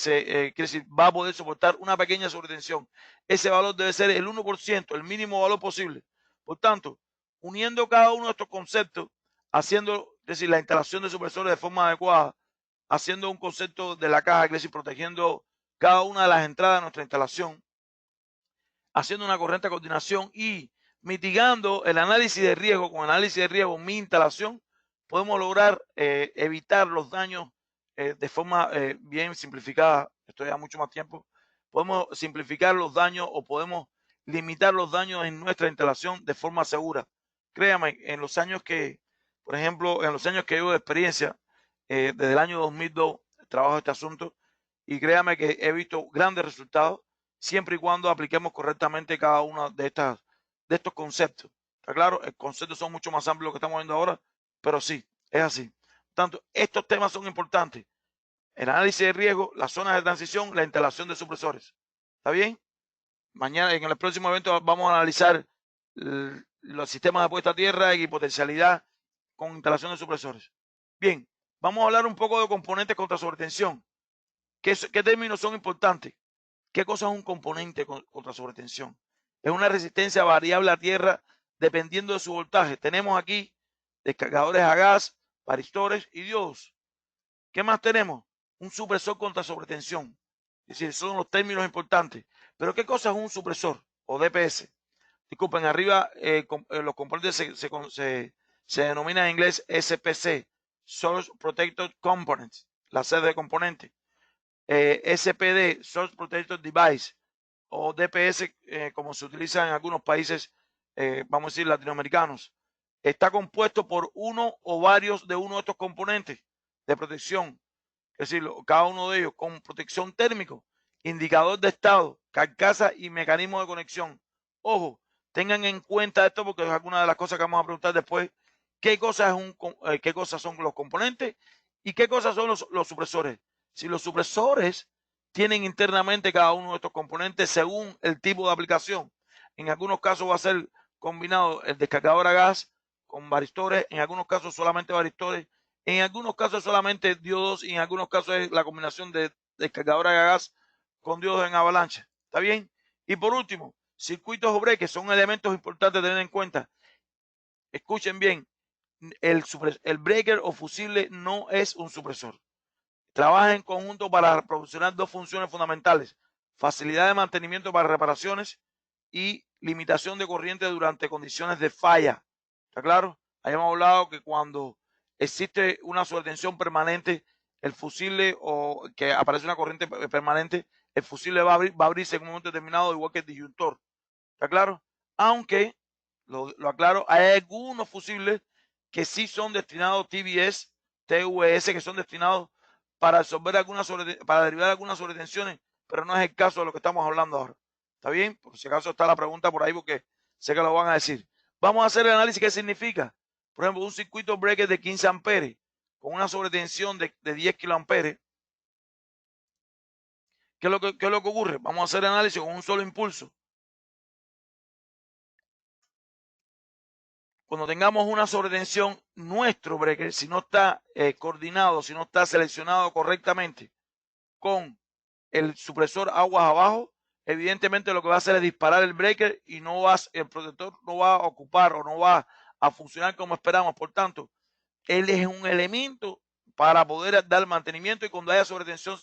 va a poder soportar una pequeña sobretensión. Ese valor debe ser el 1%, el mínimo valor posible. Por tanto, uniendo cada uno de estos conceptos, haciendo, es decir, la instalación de supresores de forma adecuada, haciendo un concepto de la caja, es decir, protegiendo cada una de las entradas de nuestra instalación, haciendo una correcta coordinación y mitigando el análisis de riesgo con análisis de riesgo mi instalación, podemos lograr evitar los daños de forma bien simplificada. Esto ya mucho más tiempo. Podemos simplificar los daños o podemos limitar los daños en nuestra instalación de forma segura. Créame, en los años que, por ejemplo, en los años que llevo de experiencia, desde el año 2002 trabajo este asunto, y créame que he visto grandes resultados siempre y cuando apliquemos correctamente cada uno de estos conceptos. ¿Está claro? El conceptos son mucho más amplios que estamos viendo ahora, pero sí, es así. Por tanto, estos temas son importantes. El análisis de riesgo, las zonas de transición, la instalación de supresores. ¿Está bien? Mañana, en el próximo evento, vamos a analizar los sistemas de puesta a tierra y potencialidad con instalación de supresores. Bien, vamos a hablar un poco de componentes contra sobretensión. ¿Qué términos son importantes? ¿Qué cosa es un componente contra sobretensión? Es una resistencia variable a tierra dependiendo de su voltaje. Tenemos aquí descargadores a gas, varistores y diodos. ¿Qué más tenemos? Un supresor contra sobretensión. Es decir, esos son los términos importantes. Pero ¿qué cosa es un supresor o DPS? Disculpen, arriba los componentes se denomina en inglés SPC, Source Protected Components, la sede de componentes. SPD, Source Protected Device, o DPS, como se utiliza en algunos países, vamos a decir, latinoamericanos. Está compuesto por uno o varios de uno de estos componentes de protección, es decir, cada uno de ellos con protección térmico, indicador de estado, carcasa y mecanismo de conexión. Ojo, tengan en cuenta esto porque es alguna de las cosas que vamos a preguntar después. ¿Qué cosas son los componentes y qué cosas son los supresores? Si los supresores tienen internamente cada uno de estos componentes según el tipo de aplicación. En algunos casos va a ser combinado el descargador a gas con varistores, en algunos casos solamente varistores, en algunos casos solamente diodos y en algunos casos es la combinación de descargador a gas con diodos en avalancha. ¿Está bien? Y por último, circuitos o breakers son elementos importantes de tener en cuenta. Escuchen bien, el breaker o fusible no es un supresor. Trabaja en conjunto para proporcionar dos funciones fundamentales: facilidad de mantenimiento para reparaciones y limitación de corriente durante condiciones de falla. ¿Está claro? Hayamos hablado que cuando existe una sobretensión permanente, el fusible o que aparece una corriente permanente, el fusible va a abrirse en un momento determinado, igual que el disyuntor. ¿Está claro? Aunque, lo aclaro, hay algunos fusibles que sí son destinados TVS, TVS, que son destinados para para derivar algunas sobretensiones, pero no es el caso de lo que estamos hablando ahora. ¿Está bien? Por si acaso está la pregunta por ahí, porque sé que lo van a decir. Vamos a hacer el análisis. ¿Qué significa? Por ejemplo, un circuito breaker de 15 amperes con una sobretensión de 10 kiloamperes. ¿Qué es lo que ocurre? Vamos a hacer el análisis con un solo impulso. Cuando tengamos una sobretensión, nuestro breaker, si no está coordinado, si no está seleccionado correctamente con el supresor aguas abajo, evidentemente lo que va a hacer es disparar el breaker y el protector no va a ocupar o no va a funcionar como esperamos. Por tanto, él es un elemento para poder dar mantenimiento y cuando haya sobretensión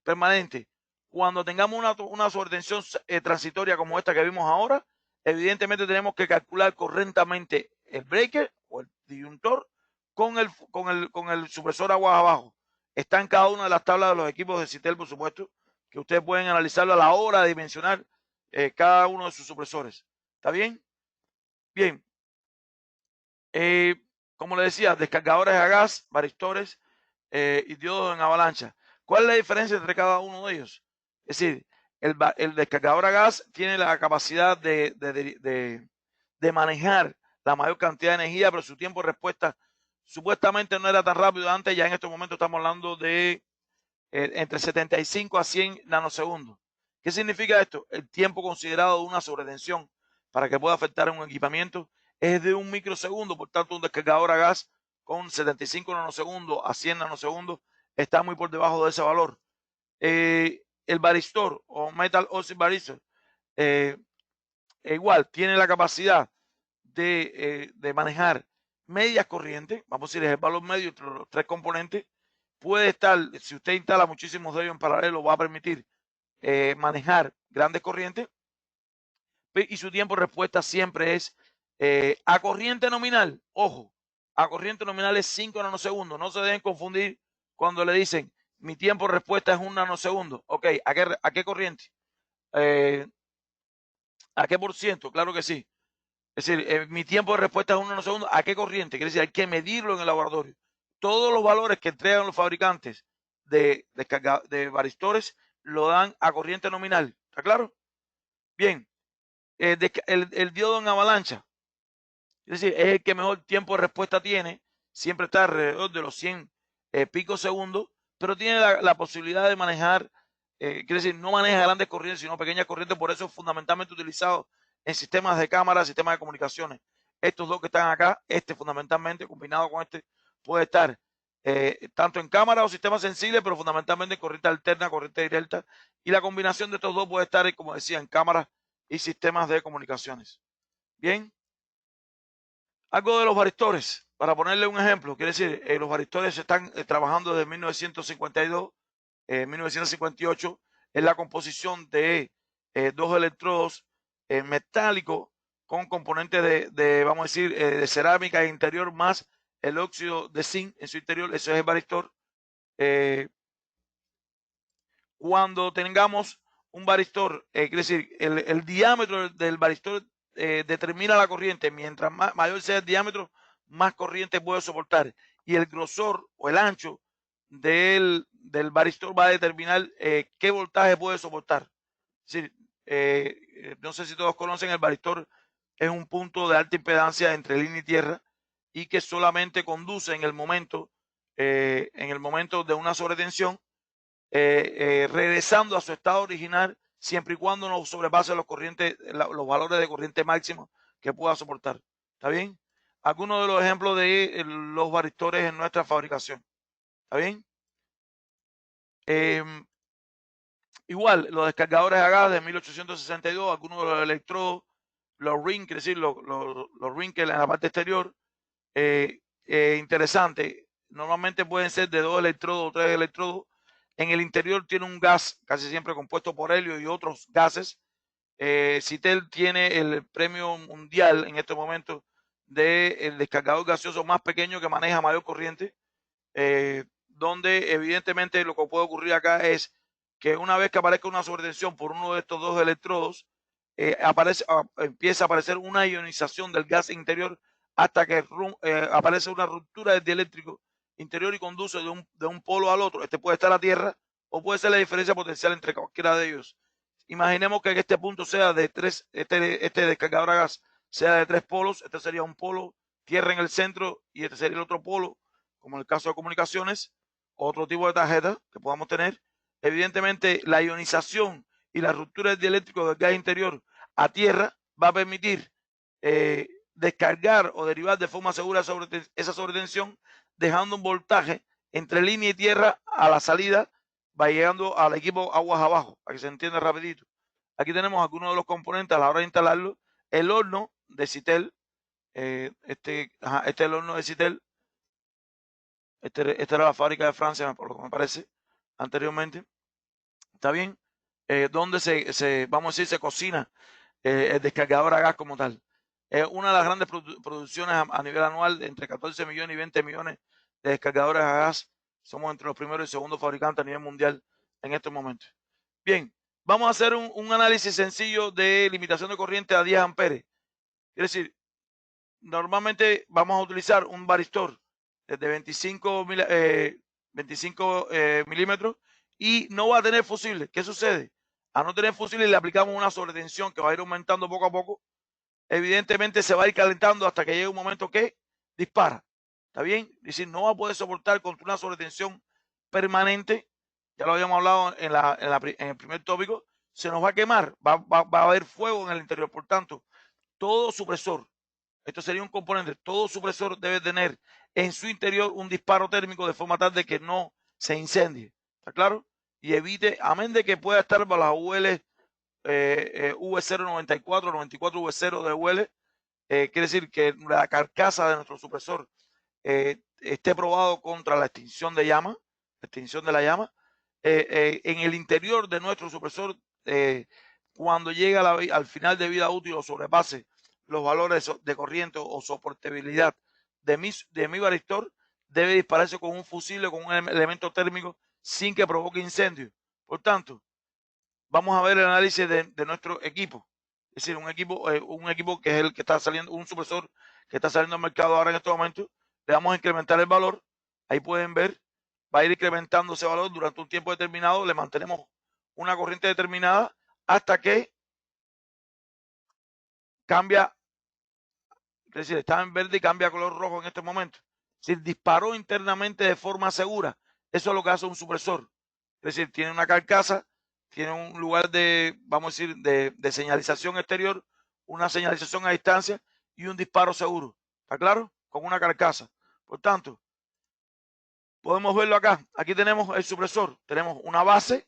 permanente. Cuando tengamos una sobretensión transitoria como esta que vimos ahora, evidentemente tenemos que calcular correctamente el breaker o el disyuntor con el supresor aguas abajo. Está en cada una de las tablas de los equipos de CITEL, por supuesto, que ustedes pueden analizarlo a la hora de dimensionar cada uno de sus supresores. ¿Está bien? Bien. Como le decía, descargadores a gas, varistores y diodos en avalancha. ¿Cuál es la diferencia entre cada uno de ellos? Es decir, el descargador a gas tiene la capacidad de manejar la mayor cantidad de energía, pero su tiempo de respuesta supuestamente no era tan rápido antes. Ya en estos momentos estamos hablando de entre 75 a 100 nanosegundos. ¿Qué significa esto? El tiempo considerado de una sobretensión para que pueda afectar a un equipamiento es de 1 microsegundo. Por tanto, un descargador a gas con 75 nanosegundos a 100 nanosegundos está muy por debajo de ese valor. El varistor o metal oxide varistor igual tiene la capacidad de manejar medias corrientes. Vamos a decir, es el valor medio entre los tres componentes. Puede estar, si usted instala muchísimos de ellos en paralelo, va a permitir manejar grandes corrientes y su tiempo de respuesta siempre es a corriente nominal. Ojo, a corriente nominal es 5 nanosegundos. No se deben confundir cuando le dicen mi tiempo de respuesta es 1 nanosegundo. Ok, ¿a qué corriente? ¿A qué por ciento? Claro que sí. Es decir, mi tiempo de respuesta es 1 nanosegundo. ¿A qué corriente? Quiere decir, hay que medirlo en el laboratorio. Todos los valores que entregan los fabricantes de varistores lo dan a corriente nominal. ¿Está claro? Bien. El diodo en avalancha, es decir, es el que mejor tiempo de respuesta tiene. Siempre está alrededor de los 100 picos segundos, pero tiene la posibilidad de manejar quiere decir, no maneja grandes corrientes, sino pequeñas corrientes, por eso es fundamentalmente utilizado en sistemas de cámara, sistemas de comunicaciones. Estos dos que están acá, este fundamentalmente combinado con este, puede estar tanto en cámara o sistemas sensibles, pero fundamentalmente corriente alterna, corriente directa, y la combinación de estos dos puede estar, como decía, en cámaras y sistemas de comunicaciones. Bien, algo de los varistores, para ponerle un ejemplo, quiere decir, los varistores están trabajando desde 1952, 1958, en la composición de dos electrodos metálicos con componentes vamos a decir, de cerámica interior más el óxido de zinc en su interior. Eso es el varistor. Cuando tengamos un varistor, quiere decir, el diámetro del varistor determina la corriente. Mientras mayor sea el diámetro, más corriente puede soportar. Y el grosor o el ancho del varistor va a determinar qué voltaje puede soportar. Es decir, no sé si todos conocen, el varistor es un punto de alta impedancia entre línea y tierra y que solamente conduce en el momento de una sobretensión, regresando a su estado original siempre y cuando no sobrepase los valores de corriente máximo que pueda soportar. ¿Está bien? Algunos de los ejemplos de los varistores en nuestra fabricación. ¿Está bien? Igual, los descargadores a gas de 1862, algunos de los electrodos, los rings, es decir, los rings en la parte exterior, interesante. Normalmente pueden ser de 2 electrodos o 3 electrodos. En el interior tiene un gas casi siempre compuesto por helio y otros gases. Citel tiene el premio mundial en este momento del descargador gaseoso más pequeño que maneja mayor corriente, donde evidentemente lo que puede ocurrir acá es que una vez que aparezca una sobretensión por uno de estos dos electrodos, empieza a aparecer una ionización del gas interior hasta que aparece una ruptura del dieléctrico interior y conduce de un polo al otro. Este puede estar a tierra o puede ser la diferencia potencial entre cualquiera de ellos. Imaginemos que este punto sea de tres, este descargador a gas sea de 3 polos. Este sería un polo, tierra en el centro, y este sería el otro polo, como en el caso de comunicaciones, otro tipo de tarjeta que podamos tener. Evidentemente, la ionización y la ruptura del dieléctrico del gas interior a tierra va a permitir descargar o derivar de forma segura esa sobretensión, dejando un voltaje entre línea y tierra a la salida, va llegando al equipo aguas abajo, para que se entienda rapidito. Aquí tenemos algunos de los componentes a la hora de instalarlo. El horno de Citel, este es el horno de Citel. Esta era la fábrica de Francia, por lo que me parece, anteriormente. ¿Está bien? Donde vamos a decir, se cocina el descargador a gas como tal. Una de las grandes producciones a nivel anual, de entre 14 millones y 20 millones de descargadores a gas. Somos entre los primeros y segundos fabricantes a nivel mundial en estos momentos. Bien, vamos a hacer un análisis sencillo de limitación de corriente a 10 amperes. Es decir, normalmente vamos a utilizar un varistor de 25 milímetros y no va a tener fusibles. ¿Qué sucede? A no tener fusibles le aplicamos una sobretensión que va a ir aumentando poco a poco. Evidentemente se va a ir calentando hasta que llegue un momento que dispara. ¿Está bien? Es decir, no va a poder soportar contra una sobretensión permanente. Ya lo habíamos hablado en el primer tópico. Se nos va a quemar, va a haber fuego en el interior. Por tanto, todo supresor, esto sería un componente, todo supresor debe tener en su interior un disparo térmico de forma tal de que no se incendie. ¿Está claro? Y evite, amén de que pueda estar bajo las UL V094, 94 V0 de UL, quiere decir que la carcasa de nuestro supresor esté probado contra la extinción de llama, en el interior de nuestro supresor, cuando llegue al final de vida útil o sobrepase los valores de corriente o soportabilidad de mi varistor, debe dispararse con un fusible, con un elemento térmico, sin que provoque incendio. Por tanto, vamos a ver el análisis de nuestro equipo. Es decir, un equipo que es el que está saliendo, un supresor que está saliendo al mercado ahora en este momento. Le vamos a incrementar el valor. Ahí pueden ver, va a ir incrementando ese valor durante un tiempo determinado. Le mantenemos una corriente determinada hasta que cambia, es decir, está en verde y cambia a color rojo en este momento. Es decir, disparó internamente de forma segura. Eso es lo que hace un supresor. Es decir, tiene una carcasa tiene un lugar de, vamos a decir, de señalización exterior, una señalización a distancia y un disparo seguro. ¿Está claro? Con una carcasa. Por tanto, podemos verlo acá. Aquí tenemos el supresor. Tenemos una base.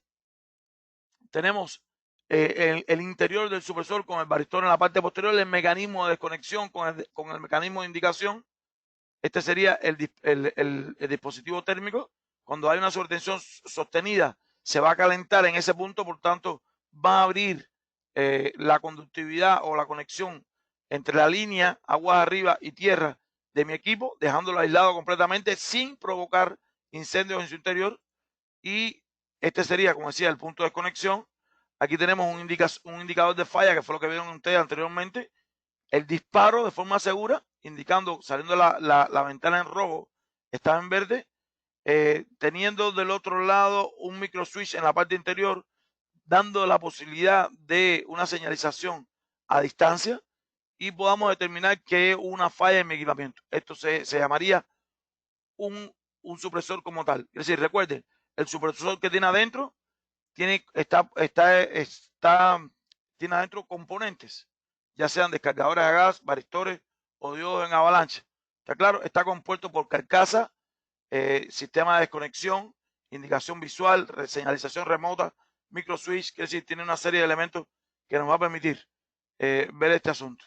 Tenemos el interior del supresor con el varistor en la parte posterior, el mecanismo de desconexión con el mecanismo de indicación. Este sería el dispositivo térmico. Cuando hay una sobretensión sostenida, se va a calentar en ese punto, por tanto, va a abrir la conductividad o la conexión entre la línea aguas arriba y tierra de mi equipo, dejándolo aislado completamente sin provocar incendios en su interior. Y este sería, como decía, el punto de conexión. Aquí tenemos un indicador de falla, que fue lo que vieron ustedes anteriormente. El disparo de forma segura, indicando, saliendo la ventana en rojo, estaba en verde, teniendo del otro lado un micro switch en la parte interior, dando la posibilidad de una señalización a distancia y podamos determinar que es una falla en mi equipamiento. Esto se llamaría un supresor como tal. Es decir, recuerden, el supresor que tiene adentro tiene adentro componentes, ya sean descargadores de gas, varistores o diodos en avalancha. ¿Está claro? Está compuesto por carcasa, sistema de desconexión, indicación visual, señalización remota, micro switch, que es decir, tiene una serie de elementos que nos va a permitir ver este asunto.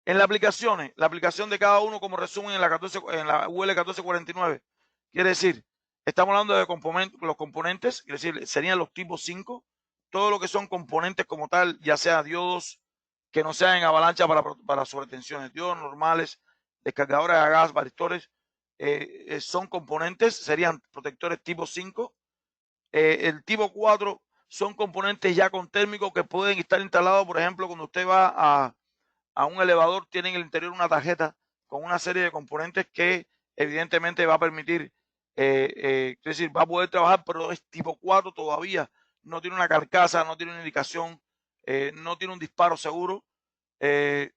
En las aplicaciones, la aplicación de cada uno como resumen en la UL 1449, quiere decir, estamos hablando de los componentes, es decir, serían los tipos 5, todo lo que son componentes como tal, ya sea diodos que no sean en avalancha para sobretensiones, diodos normales, descargadores de gas, varistores, son componentes, serían protectores tipo 5. El tipo 4 son componentes ya con térmico que pueden estar instalados, por ejemplo, cuando usted va a un elevador, tiene en el interior una tarjeta con una serie de componentes que evidentemente va a permitir, es decir, va a poder trabajar, pero es tipo 4 todavía, no tiene una carcasa, no tiene una indicación, no tiene un disparo seguro. El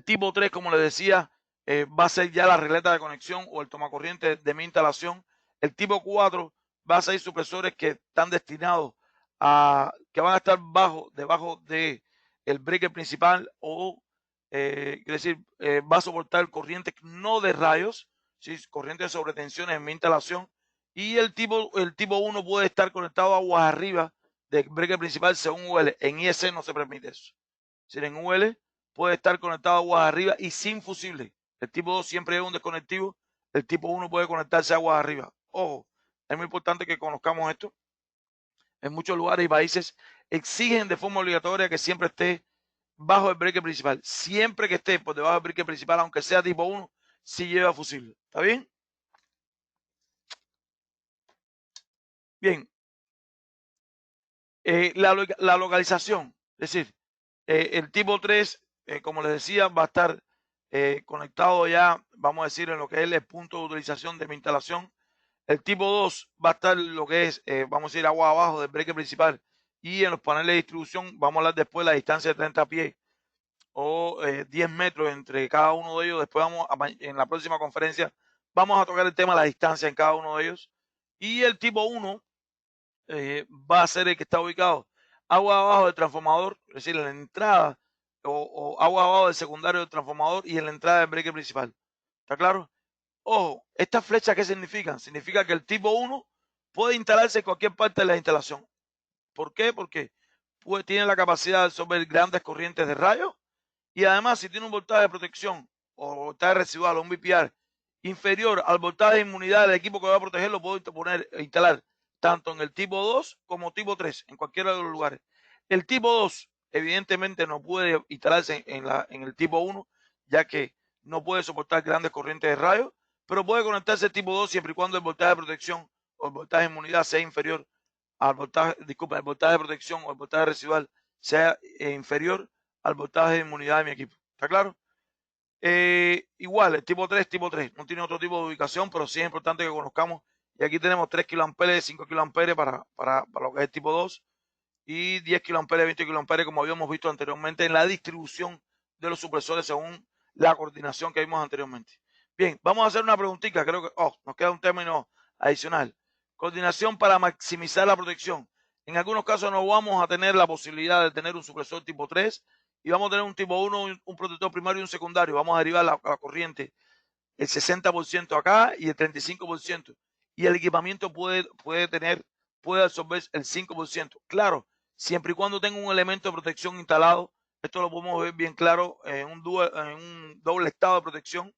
tipo 3, como les decía, va a ser ya la regleta de conexión o el tomacorriente de mi instalación. El tipo 4 va a ser supresores que están destinados que van a estar debajo de el breaker principal o, es decir, va a soportar corrientes no de rayos, ¿sí? Corrientes de sobretensiones en mi instalación. Y el tipo 1 puede estar conectado a aguas arriba del breaker principal según UL. En IS no se permite eso. Es decir, en UL puede estar conectado a aguas arriba y sin fusible. El tipo 2 siempre es un desconectivo. El tipo 1 puede conectarse a aguas arriba. Ojo, es muy importante que conozcamos esto. En muchos lugares y países exigen de forma obligatoria que siempre esté bajo el breaker principal. Siempre que esté por debajo del breaker principal, aunque sea tipo 1, sí lleva fusible. ¿Está bien? Bien. La localización, es decir, el tipo 3, como les decía, va a estar conectado ya, vamos a decir, en lo que es el punto de utilización de mi instalación. El tipo 2 va a estar lo que es, vamos a decir, agua abajo del breaker principal y en los paneles de distribución, vamos a hablar después de la distancia de 30 pies o 10 metros entre cada uno de ellos. Después en la próxima conferencia, vamos a tocar el tema de la distancia en cada uno de ellos. Y el tipo 1 va a ser el que está ubicado agua abajo del transformador, es decir, en la entrada o agua abajo del secundario del transformador y en la entrada del breaker principal. ¿Está claro? Ojo, estas flechas, ¿qué significan? Significa que el tipo 1 puede instalarse en cualquier parte de la instalación. ¿Por qué? Porque tiene la capacidad de absorber grandes corrientes de rayos y además si tiene un voltaje de protección o voltaje residual o un VPR inferior al voltaje de inmunidad del equipo que va a proteger, lo puedo instalar tanto en el tipo 2 como tipo 3, en cualquiera de los lugares. El tipo 2 evidentemente no puede instalarse en el tipo 1, ya que no puede soportar grandes corrientes de rayos, pero puede conectarse el tipo 2 siempre y cuando el voltaje de protección o el voltaje de inmunidad sea inferior al voltaje, el voltaje de protección o el voltaje residual sea inferior al voltaje de inmunidad de mi equipo. ¿Está claro? Igual, el tipo 3, no tiene otro tipo de ubicación, pero sí es importante que conozcamos. Y aquí tenemos 3 kA, 5 kA para lo que es el tipo 2 y 10 kA, 20 kA, como habíamos visto anteriormente en la distribución de los supresores según la coordinación que vimos anteriormente. Bien, vamos a hacer una preguntita, creo que nos queda un término adicional. Coordinación para maximizar la protección. En algunos casos no vamos a tener la posibilidad de tener un supresor tipo 3 y vamos a tener un tipo 1, un protector primario y un secundario. Vamos a derivar la corriente el 60% acá y el 35%. Y el equipamiento puede absorber el 5%. Claro, siempre y cuando tenga un elemento de protección instalado. Esto lo podemos ver bien claro en un doble estado de protección.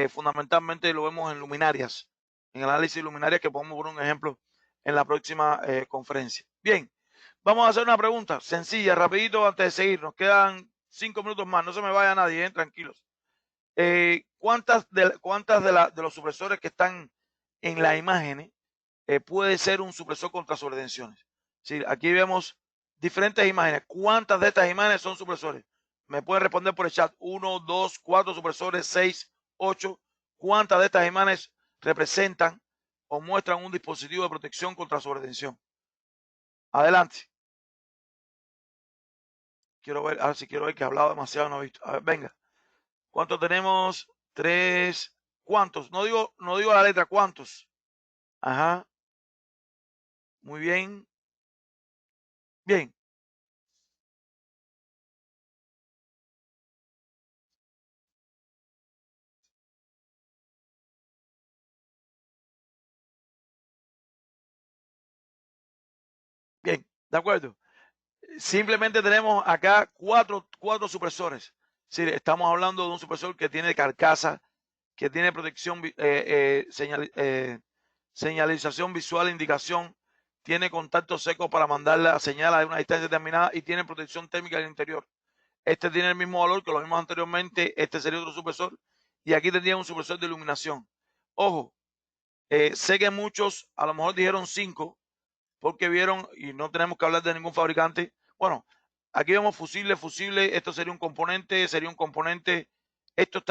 Fundamentalmente lo vemos en luminarias, en análisis de luminarias, que podemos poner un ejemplo en la próxima conferencia. Bien, vamos a hacer una pregunta sencilla, rapidito, antes de seguir. Nos quedan 5 minutos más, no se me vaya nadie, tranquilos. ¿Cuántas de los supresores que están en las imágenes puede ser un supresor contra sobretensiones? Sí, aquí vemos diferentes imágenes. ¿Cuántas de estas imágenes son supresores? Me pueden responder por el chat. 1, 2, 4 supresores, 6, 8. ¿Cuántas de estas imágenes representan o muestran un dispositivo de protección contra sobretensión? Adelante. Quiero ver, a ver si quiero ver, que he hablado demasiado, no he visto. A ver, venga. ¿Cuántos tenemos? 3. ¿Cuántos? No digo la letra, ¿cuántos? Ajá. Muy bien. Bien. Bien, de acuerdo. Simplemente tenemos acá cuatro supresores. Sí, estamos hablando de un supresor que tiene carcasa, que tiene protección, señalización visual, indicación, tiene contacto seco para mandar la señal a una distancia determinada y tiene protección térmica del interior. Este tiene el mismo valor que lo vimos anteriormente. Este sería otro supresor. Y aquí tendría un supresor de iluminación. Ojo, sé que muchos a lo mejor dijeron 5 porque vieron, y no tenemos que hablar de ningún fabricante. Bueno, aquí vemos fusible, esto sería un componente, esto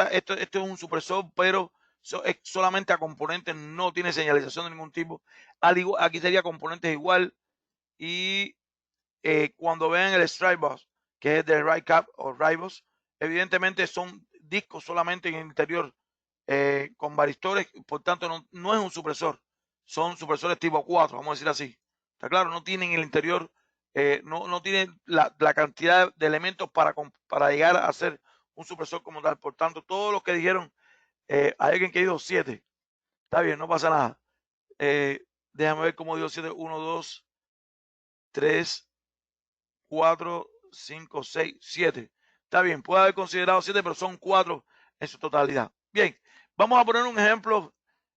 es un supresor, pero es solamente a componentes, no tiene señalización de ningún tipo. Aquí sería componentes igual, y cuando vean el Stripe Bus, que es de RightCap o Ribos, evidentemente son discos solamente en el interior con varistores, por tanto no es un supresor, son supresores tipo 4, vamos a decir así. Está claro, no tienen el interior, no tienen la cantidad de elementos para llegar a ser un supresor como tal. Por tanto, todos los que dijeron, hay alguien que dijo 7, está bien, no pasa nada. Déjame ver cómo dio 7, 1, 2, 3, 4, 5, 6, 7. Está bien, puede haber considerado 7, pero son 4 en su totalidad. Bien, vamos a poner un ejemplo.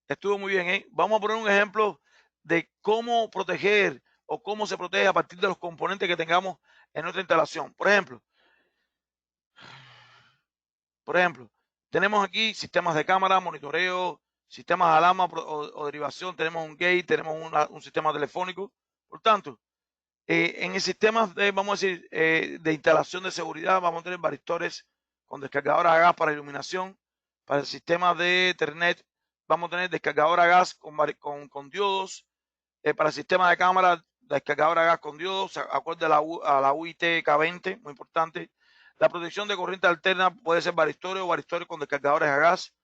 Estuvo muy bien, ¿eh? Vamos a poner un ejemplo de cómo proteger o cómo se protege a partir de los componentes que tengamos en nuestra instalación. Por ejemplo, tenemos aquí sistemas de cámara, monitoreo, sistemas de alarma o derivación, tenemos un gate, tenemos un sistema telefónico. Por tanto, en el sistema vamos a decir, de instalación de seguridad, vamos a tener varistores con descargadora a gas para iluminación. Para el sistema de Ethernet, vamos a tener descargadora a gas con diodos. Para el sistema de cámara, descargadora a gas con diodos, acorde a la UIT K20, muy importante. La protección de corriente alterna puede ser varistores o varistores con descargadores a gas.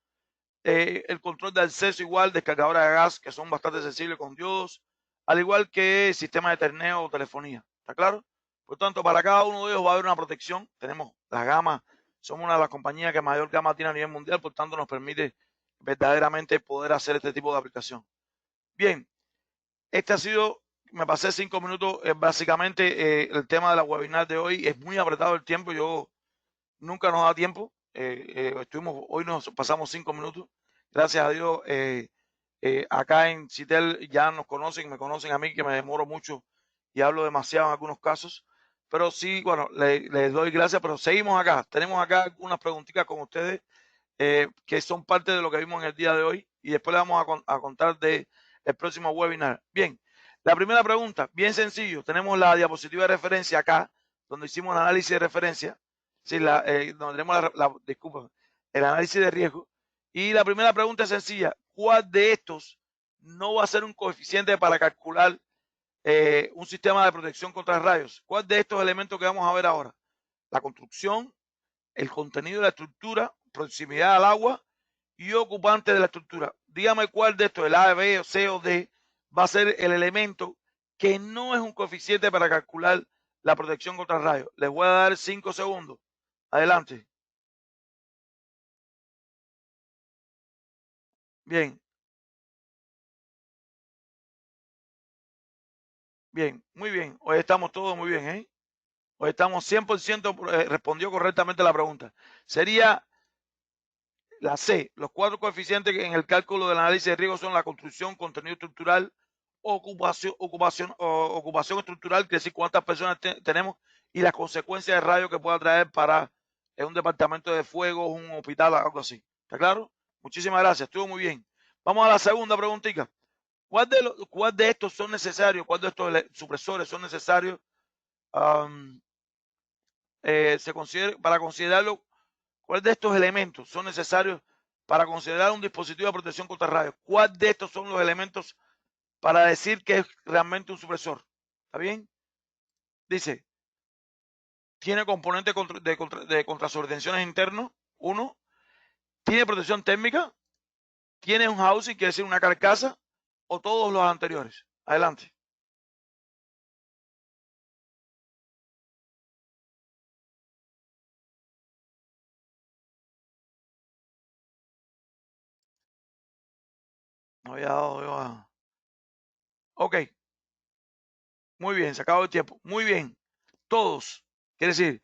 El control de acceso igual, descargadores a gas que son bastante sensibles con diodos, al igual que sistema de terneo o telefonía. ¿Está claro? Por tanto, para cada uno de ellos va a haber una protección. Tenemos la gama, somos una de las compañías que mayor gama tiene a nivel mundial, por tanto nos permite verdaderamente poder hacer este tipo de aplicación. Bien, este ha sido, me pasé 5 minutos, básicamente el tema de la webinar de hoy. Es muy apretado el tiempo, yo nunca nos da tiempo. Hoy nos pasamos 5 minutos. Gracias a Dios, acá en Citel ya nos conocen, me conocen a mí, que me demoro mucho y hablo demasiado en algunos casos. Pero sí, bueno, les doy gracias, pero seguimos acá. Tenemos acá unas preguntitas con ustedes que son parte de lo que vimos en el día de hoy, y después le vamos a contar del próximo webinar. Bien, la primera pregunta, bien sencillo. Tenemos la diapositiva de referencia acá, donde hicimos el análisis de referencia. Sí, donde tenemos disculpa, el análisis de riesgo. Y la primera pregunta es sencilla. ¿Cuál de estos no va a ser un coeficiente para calcular un sistema de protección contra rayos? ¿Cuál de estos elementos que vamos a ver ahora? La construcción, el contenido de la estructura, proximidad al agua y ocupante de la estructura. Dígame cuál de estos, el A, B, C o D, va a ser el elemento que no es un coeficiente para calcular la protección contra rayos. Les voy a dar 5 segundos. Adelante. Bien. Bien, muy bien. Hoy estamos todos muy bien, ¿eh? Hoy estamos 100% respondió correctamente la pregunta. Sería la C. Los 4 coeficientes que en el cálculo del análisis de riesgo son la construcción, contenido estructural, ocupación estructural, que es decir, cuántas personas tenemos y las consecuencias de rayos que pueda traer para un departamento de fuego, un hospital, algo así. ¿Está claro? Muchísimas gracias, estuvo muy bien. Vamos a la segunda preguntita. ¿Cuál de estos son necesarios? ¿Cuál de estos supresores son necesarios? Para considerarlo, ¿cuál de estos elementos son necesarios para considerar un dispositivo de protección contra rayos? ¿Cuál de estos son los elementos para decir que es realmente un supresor? ¿Está bien? Dice, tiene componente de contrasubtenciones internos, 1, tiene protección térmica, tiene un housing, quiere decir una carcasa, o todos los anteriores. Adelante. No había dado. Ok. Muy bien, se acabó el tiempo. Muy bien. Todos. Quiere decir,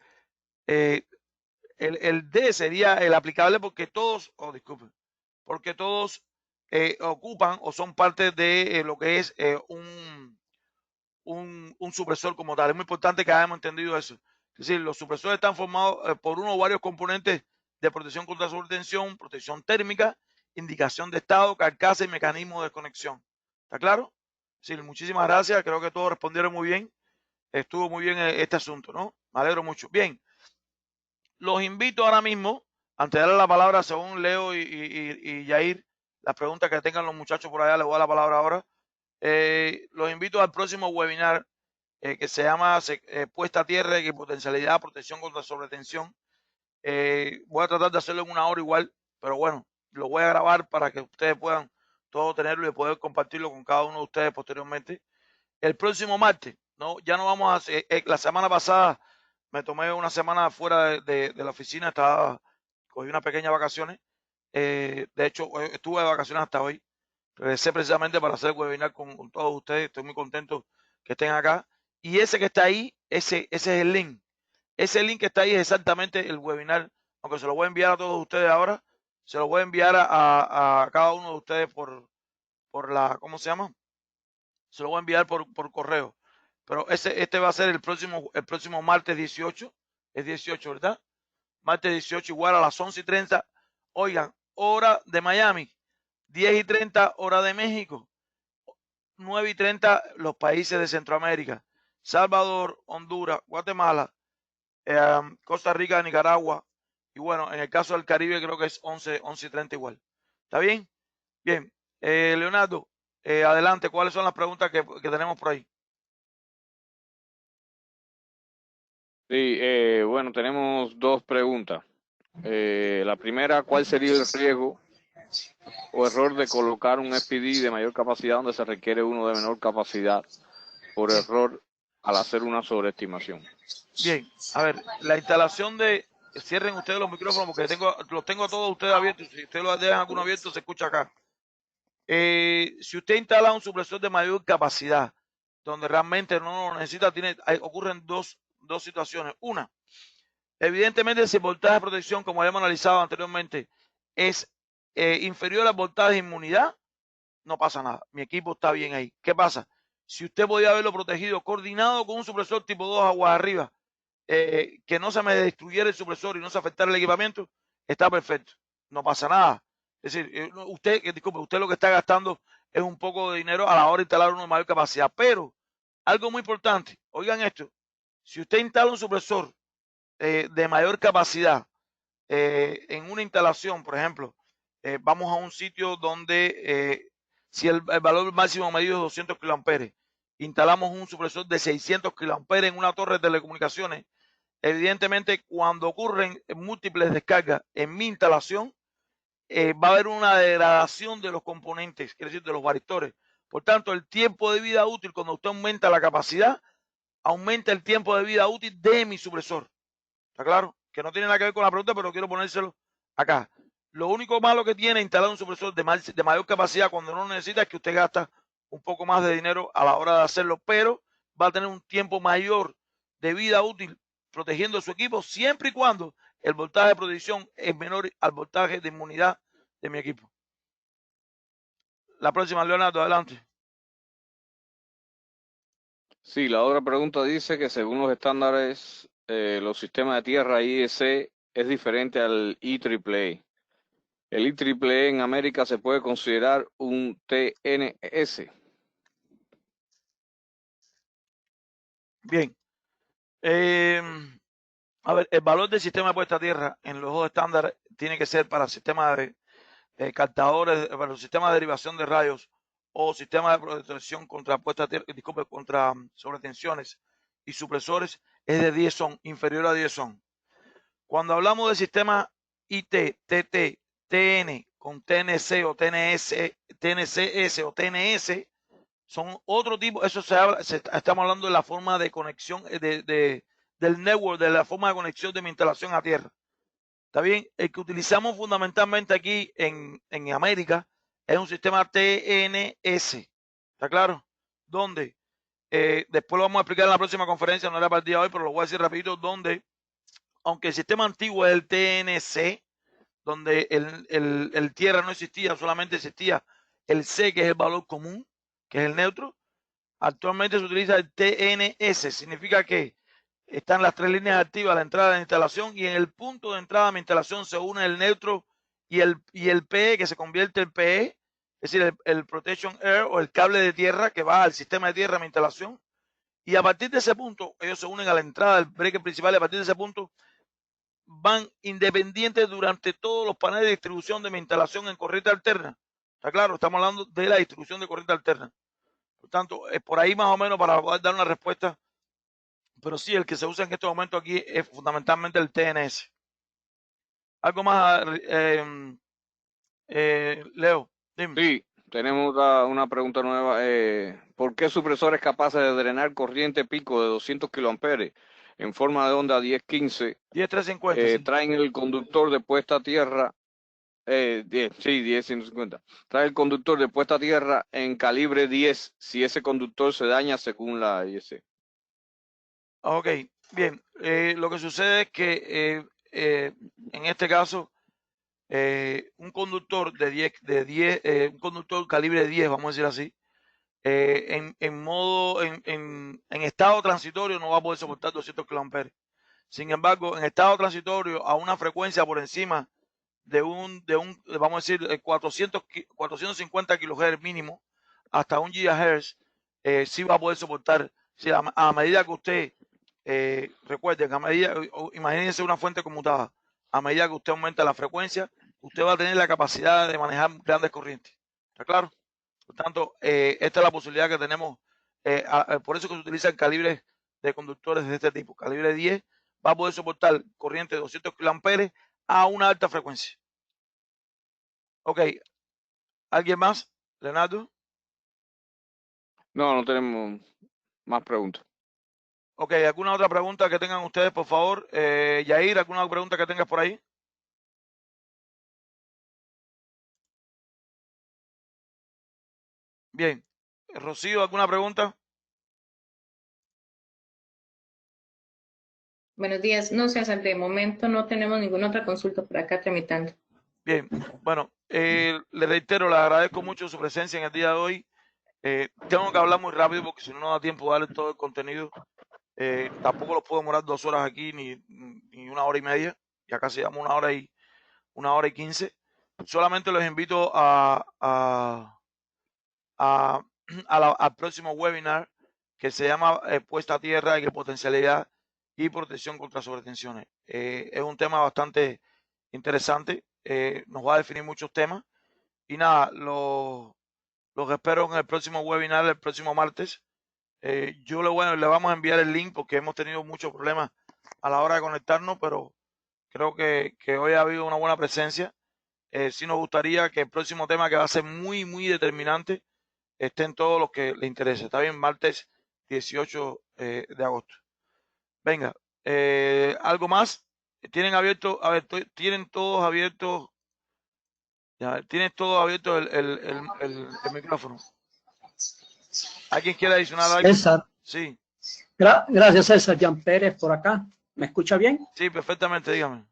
el D sería el aplicable porque todos, disculpen, porque todos ocupan o son parte de lo que es un supresor como tal. Es muy importante que hayamos entendido eso. Es decir, los supresores están formados por uno o varios componentes de protección contra sobretensión, protección térmica, indicación de estado, carcasa y mecanismo de desconexión. ¿Está claro? Sí, muchísimas gracias. Creo que todos respondieron muy bien. Estuvo muy bien este asunto, ¿no? Me alegro mucho. Bien, los invito ahora mismo, antes de darle la palabra según Leo y Yair, las preguntas que tengan los muchachos por allá, les voy a dar la palabra ahora. Los invito al próximo webinar que se llama Puesta a Tierra y Potencialidad, Protección contra Sobretensión. Voy a tratar de hacerlo en 1 hora igual, pero bueno, lo voy a grabar para que ustedes puedan todo tenerlo y poder compartirlo con cada uno de ustedes posteriormente. El próximo martes, ¿no? Ya no vamos a hacer, la semana pasada me tomé una semana fuera de la oficina, cogí unas pequeñas vacaciones. De hecho, estuve de vacaciones hasta hoy. Regresé precisamente para hacer el webinar con todos ustedes. Estoy muy contento que estén acá. Y ese que está ahí, ese es el link. Ese link que está ahí es exactamente el webinar, aunque se lo voy a enviar a todos ustedes ahora. Se lo voy a enviar a cada uno de ustedes por la, ¿cómo se llama? Se lo voy a enviar por correo. Pero este va a ser el próximo martes 18. Es 18, ¿verdad? Martes 18 igual a las 11:30. Oigan, hora de Miami. 10:30 hora de México. 9:30 los países de Centroamérica. Salvador, Honduras, Guatemala, Costa Rica, Nicaragua. Y bueno, en el caso del Caribe creo que es 11:30 igual. ¿Está bien? Bien. Leonardo, adelante. ¿Cuáles son las preguntas que tenemos por ahí? Sí, bueno, tenemos 2 preguntas. La primera, ¿cuál sería el riesgo o error de colocar un FPD de mayor capacidad donde se requiere uno de menor capacidad por error al hacer una sobreestimación? Bien, a ver, la instalación de... Cierren ustedes los micrófonos porque los tengo todos ustedes abiertos. Si ustedes los dejan alguno abierto, se escucha acá. Si usted instala un supresor de mayor capacidad, donde realmente no lo necesita, ocurren dos situaciones. Una, evidentemente, si el voltaje de protección, como habíamos analizado anteriormente, es inferior al voltaje de inmunidad, no pasa nada. Mi equipo está bien ahí. ¿Qué pasa? Si usted podía haberlo protegido coordinado con un supresor tipo 2 aguas arriba, que no se me destruyera el supresor y no se afectara el equipamiento, está perfecto. No pasa nada. Es decir, disculpe, usted lo que está gastando es un poco de dinero a la hora de instalar uno de mayor capacidad. Pero algo muy importante, oigan esto, si usted instala un supresor de mayor capacidad en una instalación, por ejemplo, vamos a un sitio donde si el valor máximo medido es 200 kiloamperes, instalamos un supresor de 600 kiloamperes en una torre de telecomunicaciones. Evidentemente, cuando ocurren múltiples descargas en mi instalación, va a haber una degradación de los componentes, es decir, de los varistores, Por tanto, el tiempo de vida útil, cuando usted aumenta la capacidad, aumenta el tiempo de vida útil de mi supresor. ¿Está claro? Que no tiene nada que ver con la pregunta, pero quiero ponérselo acá. Lo único malo que tiene instalar un supresor de mayor capacidad cuando no lo necesita es que usted gasta un poco más de dinero a la hora de hacerlo, pero va a tener un tiempo mayor de vida útil protegiendo su equipo siempre y cuando el voltaje de protección es menor al voltaje de inmunidad de mi equipo. La próxima, Leonardo, adelante. Sí, la otra pregunta dice que según los estándares, los sistemas de tierra IEC es diferente al IEEE. El IEEE en América se puede considerar un TNS. Bien. A ver, el valor del sistema de puesta a tierra en los dos estándares tiene que ser para sistemas de captadores, para los sistemas de derivación de rayos o sistemas de protección contra puesta a tierra, disculpe, contra sobretensiones y supresores, es de 10 ohm, inferior a 10 ohm. Cuando hablamos de sistema IT, TT, TN con TNC o TNS, TNCS o TNS, son otro tipo, eso estamos hablando de la forma de conexión del network, de la forma de conexión de mi instalación a tierra. ¿Está bien? El que utilizamos fundamentalmente aquí en América es un sistema TNS. ¿Está claro? Donde, después lo vamos a explicar en la próxima conferencia, no era para el día de hoy, pero lo voy a decir rapidito, donde, aunque el sistema antiguo es el TNC, donde el tierra no existía, solamente existía el C, que es el valor común, que es el neutro. Actualmente se utiliza el TNS, significa que están las tres líneas activas a la entrada de la instalación y en el punto de entrada de mi instalación se une el neutro y el PE, que se convierte en PE, es decir, el Protection Air o el cable de tierra que va al sistema de tierra de mi instalación. Y a partir de ese punto, ellos se unen a la entrada del breaker principal y a partir de ese punto van independientes durante todos los paneles de distribución de mi instalación en corriente alterna. ¿Está claro? Estamos hablando de la distribución de corriente alterna. Por tanto, es por ahí más o menos para poder dar una respuesta. Pero sí, el que se usa en este momento aquí es fundamentalmente el TNS. ¿Algo más, Leo? Dime. Sí, tenemos una pregunta nueva. ¿Por qué supresores capaces de drenar corriente pico de 200 kiloamperes en forma de onda 10-15 10350, sí. traen el conductor de puesta a tierra? 10-150. Trae el conductor de puesta a tierra en calibre 10 si ese conductor se daña según la IEC. Ok, bien. Lo que sucede es que en este caso, un conductor un conductor calibre 10, vamos a decir así, en estado transitorio no va a poder soportar 200 kiloamperes. Sin embargo, en estado transitorio a una frecuencia por encima vamos a decir, 450 kilohertz mínimo hasta 1 gigahertz, sí va a poder soportar. Si a medida que usted, recuerden, imagínense una fuente conmutada, a medida que usted aumenta la frecuencia, usted va a tener la capacidad de manejar grandes corrientes. ¿Está claro? Por tanto, esta es la posibilidad que tenemos. Por eso que se utilizan calibres de conductores de este tipo. Calibre 10 va a poder soportar corriente de 200 kiloamperes a una alta frecuencia. Ok, ¿alguien más? Leonardo. No, no tenemos más preguntas. Ok, ¿alguna otra pregunta que tengan ustedes, por favor? Yair, ¿alguna pregunta que tengas por ahí? Bien. Rocío, ¿alguna pregunta? Buenos días. No, César, de momento no tenemos ninguna otra consulta por acá tramitando. Bien, bueno, le reitero, le agradezco mucho su presencia en el día de hoy. Tengo que hablar muy rápido porque si no, no da tiempo de darle todo el contenido. Tampoco los puedo demorar 2 horas aquí ni 1 hora y media. Ya casi llevamos 1 hora y 15. Solamente los invito al próximo webinar que se llama Puesta a Tierra y Potencialidad y Protección contra Sobretensiones. Es un tema bastante interesante, nos va a definir muchos temas y nada, los espero en el próximo webinar el próximo martes. Yo le vamos a enviar el link porque hemos tenido muchos problemas a la hora de conectarnos, pero creo que hoy ha habido una buena presencia. Sí nos gustaría que el próximo tema, que va a ser muy, muy determinante, estén todos los que les interese. Está bien, martes 18 de agosto. Venga, ¿algo más? ¿Tienen abierto? A ver, ¿tienen todos abiertos? Ya, ¿tienes todo abierto el micrófono? ¿Alguien quiere adicionar algo? César. Sí. Gracias, César. Jean Pérez por acá. ¿Me escucha bien? Sí, perfectamente, dígame.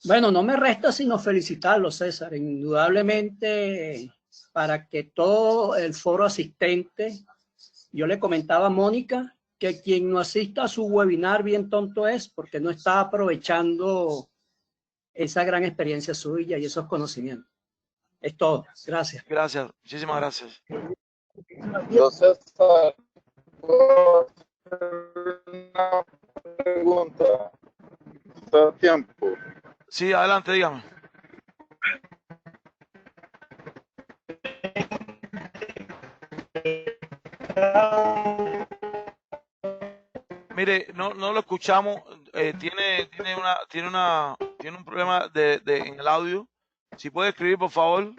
Bueno, no me resta sino felicitarlo, César. Indudablemente, para que todo el foro asistente, yo le comentaba a Mónica que quien no asista a su webinar bien tonto es, porque no está aprovechando esa gran experiencia suya y esos conocimientos. Es todo. Gracias. Gracias. Muchísimas gracias. Yo, César, ¿puedo hacer una pregunta? ¿Está a tiempo? Sí, adelante, dígame. Mire, no lo escuchamos. Tiene un problema en el audio. Si puede escribir, por favor.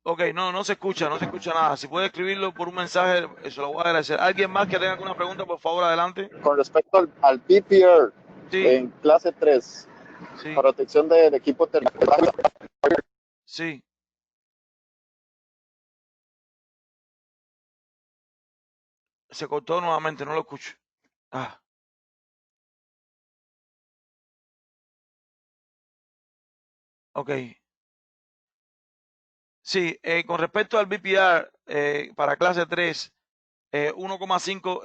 Ok, no se escucha nada. Si puede escribirlo por un mensaje, se lo voy a agradecer. ¿Alguien más que tenga alguna pregunta, por favor, adelante? Con respecto al PPR, Sí. en clase 3, Sí. protección del equipo terminal. Sí. Se cortó nuevamente, no lo escucho. Ah. Ok. Sí, con respecto al BPR para clase 3, 1,5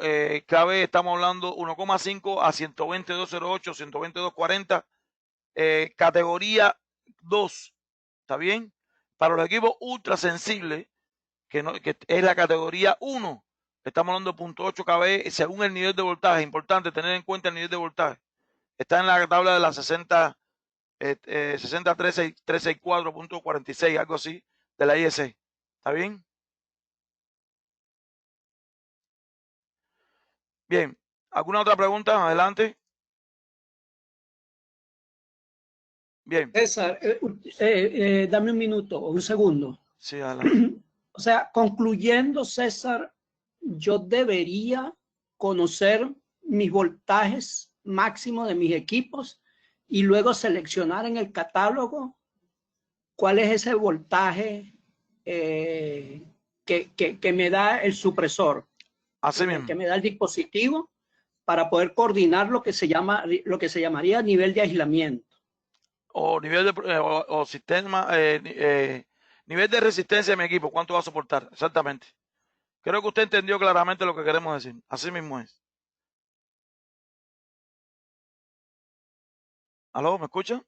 KB, estamos hablando 1,5 a 122.08, 122.40, categoría 2, ¿está bien? Para los equipos ultra sensibles, que es la categoría 1, estamos hablando de 0.8 KB según el nivel de voltaje. Importante tener en cuenta el nivel de voltaje. Está en la tabla de la 60.364.46, algo así, de la IEC. ¿Está bien? Bien. ¿Alguna otra pregunta? Adelante. Bien. César, dame un minuto o un segundo. Sí, adelante. O sea, concluyendo, César, yo debería conocer mis voltajes máximos de mis equipos y luego seleccionar en el catálogo cuál es ese voltaje que me da el supresor, Así mismo. que me da el dispositivo para poder coordinar lo que se llamaría nivel de aislamiento. O nivel de o sistema, nivel de resistencia de mi equipo, ¿cuánto va a soportar? Exactamente. Creo que usted entendió claramente lo que queremos decir. Así mismo es. ¿Aló? ¿Me escucha?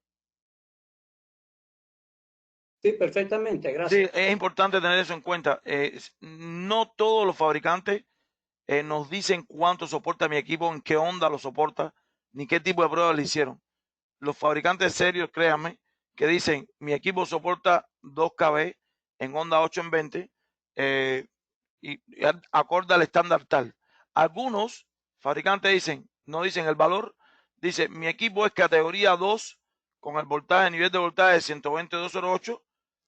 Sí, perfectamente, gracias. Sí, es importante tener eso en cuenta. No todos los fabricantes nos dicen cuánto soporta mi equipo, en qué onda lo soporta, ni qué tipo de pruebas le hicieron. Los fabricantes serios, créanme, que dicen mi equipo soporta 2 KB en onda 8 en 20 y acorde al estándar tal. Algunos fabricantes dicen, no dicen el valor, dice mi equipo es categoría 2 con el voltaje, nivel de voltaje de 122.08,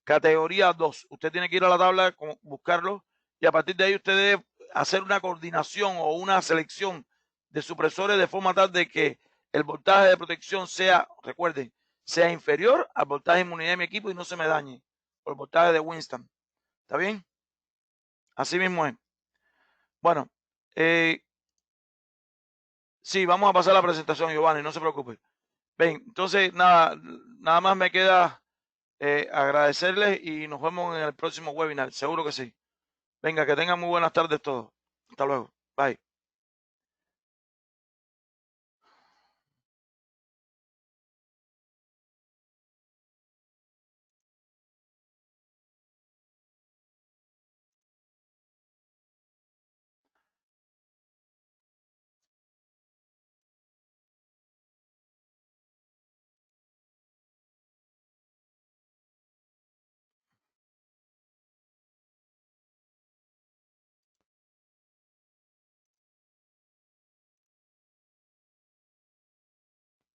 categoría 2. Usted tiene que ir a la tabla, buscarlo y a partir de ahí usted debe hacer una coordinación o una selección de supresores de forma tal de que el voltaje de protección sea, recuerden, sea inferior al voltaje de inmunidad de mi equipo y no se me dañe por el voltaje de Winston. ¿Está bien? Así mismo es. Bueno, sí, vamos a pasar a la presentación, Giovanni, no se preocupe. Bien, entonces nada más me queda agradecerles y nos vemos en el próximo webinar, seguro que sí. Venga, que tengan muy buenas tardes todos. Hasta luego. Bye.